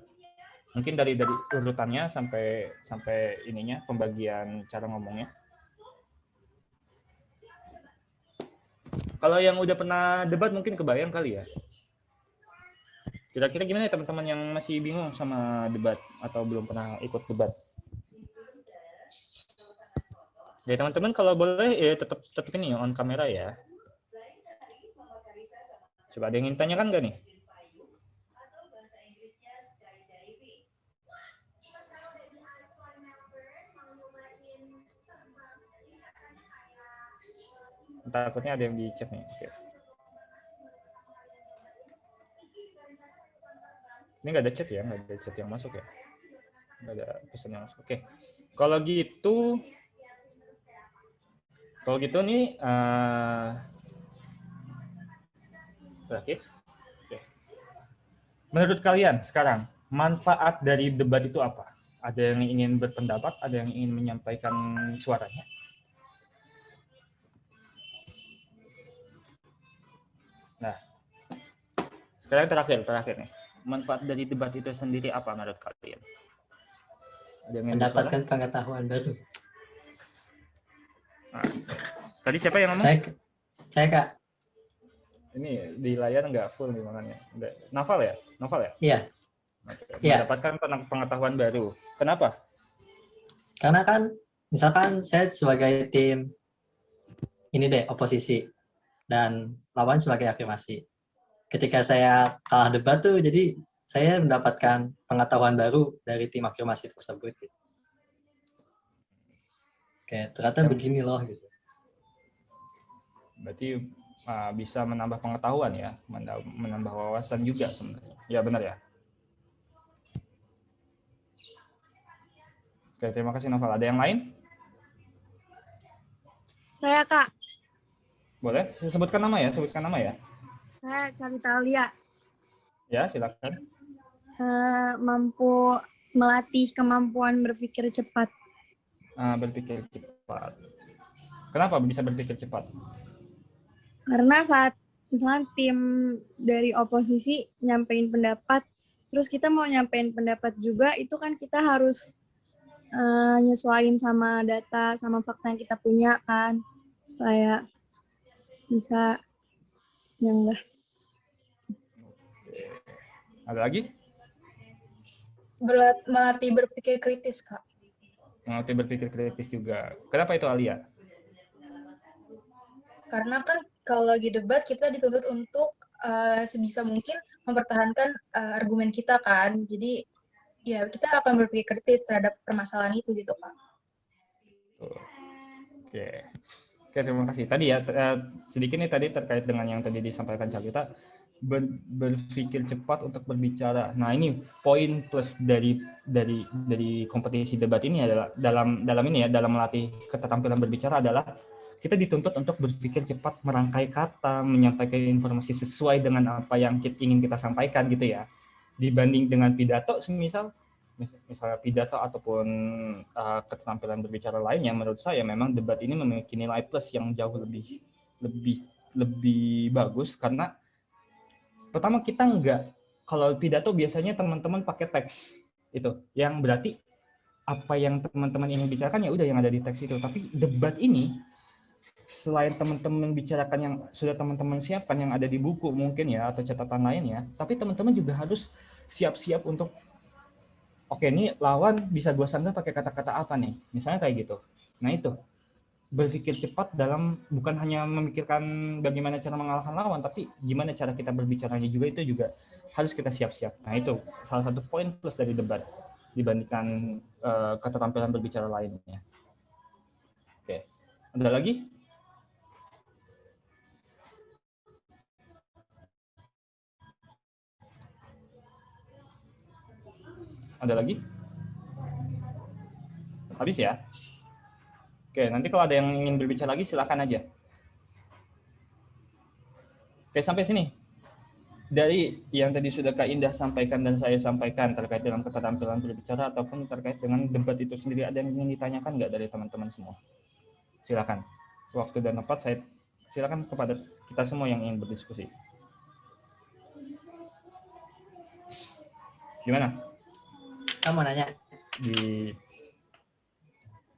Mungkin dari urutannya sampai ininya pembagian cara ngomongnya. Kalau yang udah pernah debat mungkin kebayang kali ya. Kira-kira gimana ya teman-teman yang masih bingung sama debat atau belum pernah ikut debat? Ya teman-teman kalau boleh ya tetap ini on kamera ya. Coba ada yang ingin tanyakan nggak nih? Takutnya ada yang di chat nih. Oke. Ini nggak ada chat ya, nggak ada chat yang masuk ya, nggak ada pesan yang masuk. Oke. Kalau gitu nih terakhir. Oke. Menurut kalian sekarang manfaat dari debat itu apa? Ada yang ingin berpendapat, ada yang ingin menyampaikan suaranya? Nah, sekarang terakhir nih. Manfaat dari debat itu sendiri apa menurut kalian? Mendapatkan pengetahuan baru. Nah, tadi siapa yang ngomong? Saya Kak. Ini di layar nggak full nih makanya. Novel ya? Iya. Mendapatkan pengetahuan baru. Kenapa? Karena kan misalkan saya sebagai tim ini deh oposisi dan lawan sebagai afirmasi. Ketika saya kalah debat tuh, jadi saya mendapatkan pengetahuan baru dari tim afirmasi tersebut. Gitu. Oke, ternyata begini loh. Gitu. Berarti bisa menambah pengetahuan ya, menambah wawasan juga sebenarnya. Ya benar ya. Oke, terima kasih Novel. Ada yang lain? Saya Kak. Boleh, sebutkan nama ya. Saya Carita Alia. Ya, silakan. Mampu melatih kemampuan berpikir cepat. Berpikir cepat. Kenapa bisa berpikir cepat? Karena saat misalnya tim dari oposisi nyampein pendapat, terus kita mau nyampein pendapat juga, itu kan kita harus nyesuaiin sama data, sama fakta yang kita punya kan, supaya bisa nyanggah. Ada lagi? Melatih berpikir kritis, Kak. Melatih berpikir kritis juga. Kenapa itu, Alia? Karena kan kalau lagi debat kita dituntut untuk sebisa mungkin mempertahankan argumen kita kan. Jadi ya kita akan berpikir kritis terhadap permasalahan itu gitu, Kak. Oke. Oke, terima kasih. Tadi ya sedikit nih tadi terkait dengan yang tadi disampaikan Calita, berpikir cepat untuk berbicara. Nah, ini poin plus dari kompetisi debat ini adalah dalam melatih keterampilan berbicara adalah kita dituntut untuk berpikir cepat, merangkai kata, menyampaikan informasi sesuai dengan apa yang ingin kita sampaikan gitu ya. Dibanding dengan pidato misalnya pidato ataupun keterampilan berbicara lainnya, menurut saya memang debat ini memiliki nilai plus yang jauh lebih bagus karena pertama kita kalau pidato biasanya teman-teman pakai teks itu, yang berarti apa yang teman-teman ingin bicarakan ya udah yang ada di teks itu. Tapi debat ini selain teman-teman bicarakan yang sudah teman-teman siapkan yang ada di buku mungkin ya atau catatan lainnya, tapi teman-teman juga harus siap-siap untuk oke, ini lawan bisa gua sanggah pakai kata-kata apa nih? Misalnya kayak gitu. Nah itu, berpikir cepat dalam bukan hanya memikirkan bagaimana cara mengalahkan lawan, tapi gimana cara kita berbicaranya juga itu juga harus kita siap-siap. Nah itu salah satu poin plus dari debat dibandingkan keterampilan berbicara lainnya. Oke, ada lagi? Ada lagi? Habis ya? Oke, nanti kalau ada yang ingin berbicara lagi, silakan aja. Oke, sampai sini. Dari yang tadi sudah Kak Indah sampaikan dan saya sampaikan terkait dengan keterampilan berbicara ataupun terkait dengan debat itu sendiri, ada yang ingin ditanyakan nggak dari teman-teman semua? Silakan. Waktu dan tempat saya silakan kepada kita semua yang ingin berdiskusi. Gimana? Kamu mau nanya?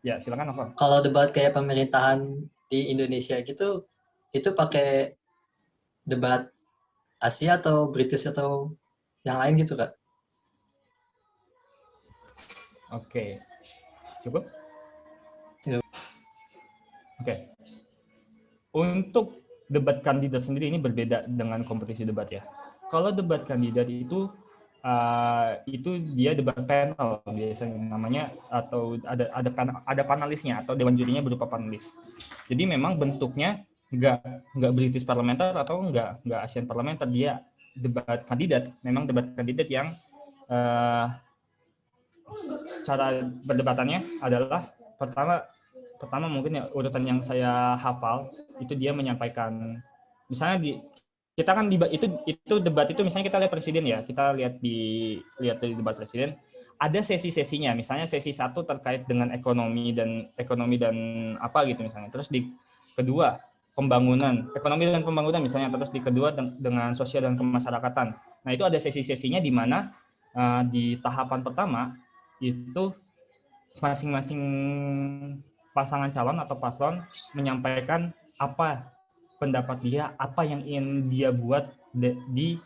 Ya, silakan Nova. Kalau debat kayak pemerintahan di Indonesia gitu, itu pakai debat Asia atau British atau yang lain gitu, Kak? Oke. Cukup? Cukup. Oke. Untuk debat kandidat sendiri ini berbeda dengan kompetisi debat ya. Kalau debat kandidat itu dia debat panel biasanya namanya, atau ada panelisnya atau dewan jurinya berupa panelis. Jadi memang bentuknya nggak British parlementer atau nggak Asian parlementer, dia debat kandidat. Memang debat kandidat yang cara berdebatannya adalah pertama mungkin ya urutan yang saya hafal itu dia menyampaikan misalnya kita kan itu debat itu misalnya kita lihat presiden ya, kita lihat dari debat presiden ada sesi-sesinya, misalnya sesi 1 terkait dengan ekonomi dan apa gitu misalnya, terus di kedua ekonomi dan pembangunan misalnya, terus di kedua dengan sosial dan kemasyarakatan. Nah itu ada sesi-sesinya di mana di tahapan pertama itu masing-masing pasangan calon atau paslon menyampaikan apa pendapat dia, apa yang ingin dia buat di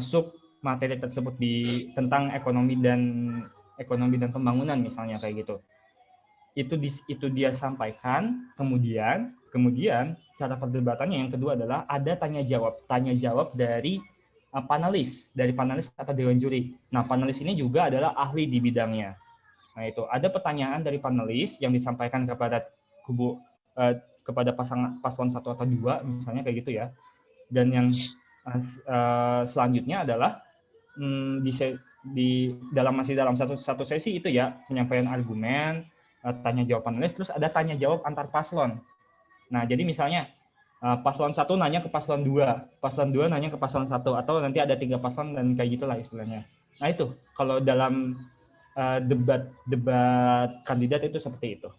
sub materi tersebut tentang ekonomi dan pembangunan misalnya kayak gitu. Itu dia sampaikan, kemudian cara perdebatannya yang kedua adalah ada tanya jawab dari panelis atau dewan juri. Nah, panelis ini juga adalah ahli di bidangnya. Nah, itu ada pertanyaan dari panelis yang disampaikan kepada kepada paslon 1 atau 2 misalnya kayak gitu ya. Dan yang selanjutnya adalah dalam satu sesi itu ya, penyampaian argumen, tanya jawab panelis, terus ada tanya jawab antar paslon. Nah, jadi misalnya paslon 1 nanya ke paslon 2, paslon 2 nanya ke paslon 1, atau nanti ada 3 paslon dan kayak gitulah istilahnya. Nah, itu kalau dalam debat kandidat itu seperti itu.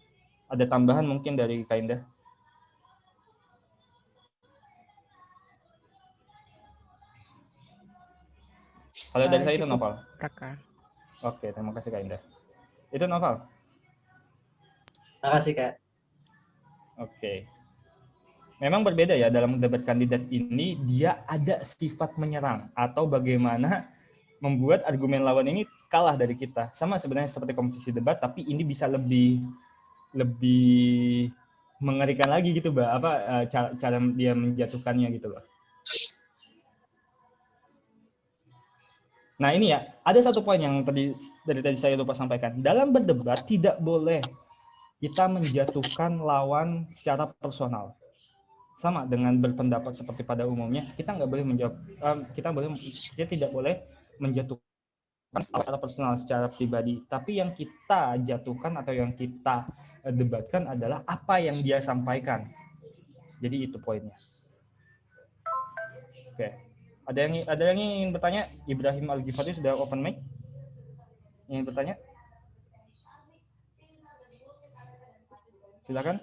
Ada tambahan mungkin dari Kak Indah? Kalau dari saya itu Cukup, Noval. Raka. Oke, terima kasih Kak Indah. Itu Noval. Terima kasih Kak. Oke. Memang berbeda ya dalam debat kandidat ini, dia ada sifat menyerang atau bagaimana membuat argumen lawan ini kalah dari kita. Sama sebenarnya seperti kompetisi debat, tapi ini bisa lebih mengerikan lagi gitu, Mbak. Cara dia menjatuhkannya gitu loh. Nah ini ya, ada satu poin yang tadi saya lupa sampaikan. Dalam berdebat tidak boleh kita menjatuhkan lawan secara personal. Sama dengan berpendapat seperti pada umumnya, kita nggak boleh menjawab, kita tidak boleh menjatuhkan secara personal, secara pribadi. Tapi yang kita jatuhkan atau yang kita debatkan adalah apa yang dia sampaikan. Jadi itu poinnya. Oke, ada yang ingin bertanya? Ibrahim Al-Ghifari sudah open mic. Ingin bertanya? Silakan.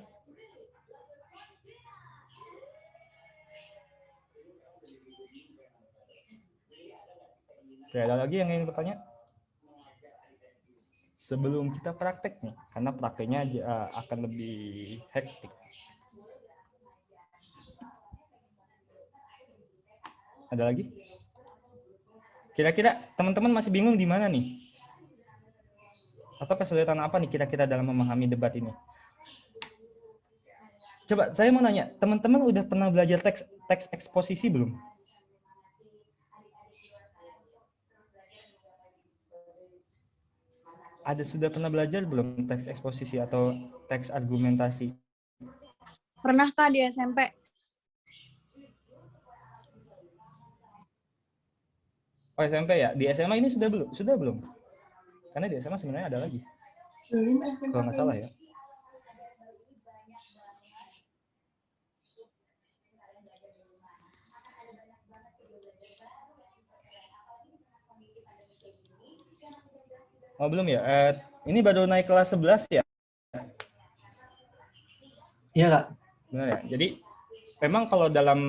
Oke, ada lagi yang ingin bertanya? Sebelum kita praktek nih, karena prakteknya akan lebih hektik. Ada lagi? Kira-kira teman-teman masih bingung di mana nih? Atau kesulitan apa nih kira-kira dalam memahami debat ini? Coba saya mau nanya, teman-teman udah pernah belajar teks eksposisi belum? Sudah pernah belajar belum teks eksposisi atau teks argumentasi? Pernah Kak di SMP. Oh SMP ya? Di SMA ini sudah belum? Sudah belum? Karena di SMA sebenarnya ada lagi. Kalau nggak salah ya. Oh belum ya? Ini baru naik kelas 11 ya? Iya Kak. Benar ya? Jadi memang kalau dalam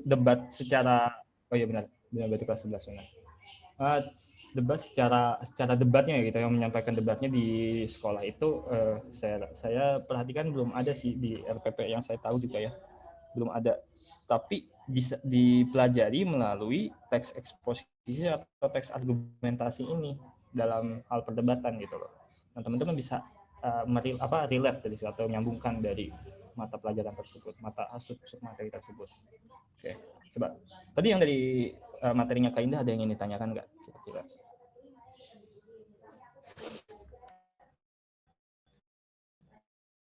debat secara, oh iya benar berarti kelas 11 benar. Debat secara debatnya ya gitu, yang menyampaikan debatnya di sekolah itu saya perhatikan belum ada sih di RPP yang saya tahu juga ya, belum ada. Tapi bisa dipelajari melalui teks eksposisi atau teks argumentasi ini dalam hal perdebatan gitu loh. Nah, teman-teman bisa relate dari situ atau menyambungkan dari mata pelajaran tersebut, sub materi tersebut. Oke, coba. Tadi yang dari materinya Kak Indah ada yang ingin ditanyakan nggak? Kira-kira.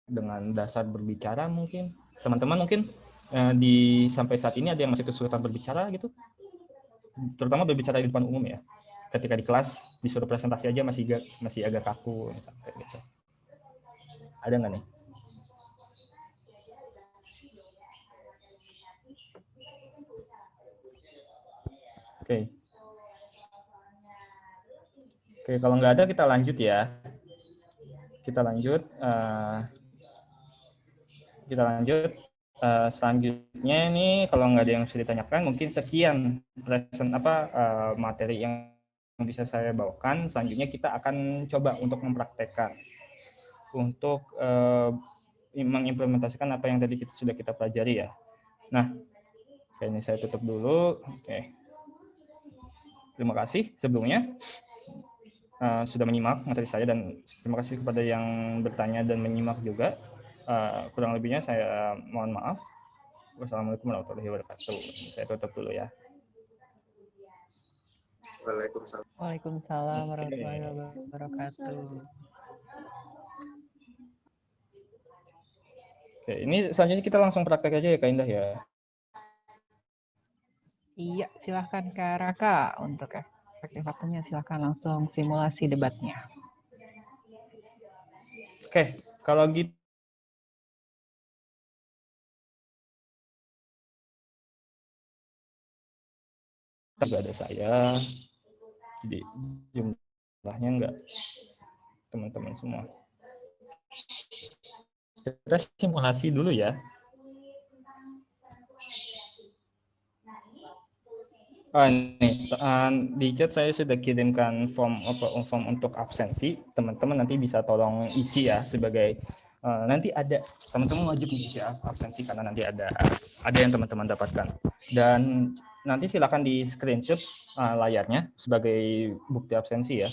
Dengan dasar berbicara mungkin, teman-teman mungkin sampai saat ini ada yang masih kesulitan berbicara gitu? Terutama berbicara di depan umum ya. Ketika di kelas disuruh presentasi aja masih agak kaku misalnya, gitu. Ada nggak nih? Oke, kalau nggak ada kita lanjut ya. Kita lanjut. Selanjutnya ini kalau nggak ada yang bisa ditanyakan, mungkin sekian materi yang bisa saya bawakan. Selanjutnya kita akan coba untuk mempraktekkan, untuk mengimplementasikan apa yang tadi sudah kita pelajari ya. Nah, ini saya tutup dulu. Oke. Terima kasih sebelumnya sudah menyimak materi saya, dan terima kasih kepada yang bertanya dan menyimak juga. Kurang lebihnya saya mohon maaf. Wassalamualaikum warahmatullahi wabarakatuh. Saya tutup dulu ya. Waalaikumsalam warahmatullahi wabarakatuh. Oke, ini selanjutnya kita langsung praktek aja ya Kak Indah ya. Iya, silahkan Kak Raka untuk efektif waktunya, silahkan langsung simulasi debatnya. Oke, kalau gitu juga ada saya, jadi jumlahnya enggak teman-teman semua. Kita simulasi dulu ya. Nih, di chat saya sudah kirimkan form untuk absensi. Teman-teman nanti bisa tolong isi ya sebagai nanti ada teman-teman wajib mengisi absensi karena nanti ada yang teman-teman dapatkan. Dan nanti silakan di screenshot layarnya sebagai bukti absensi ya.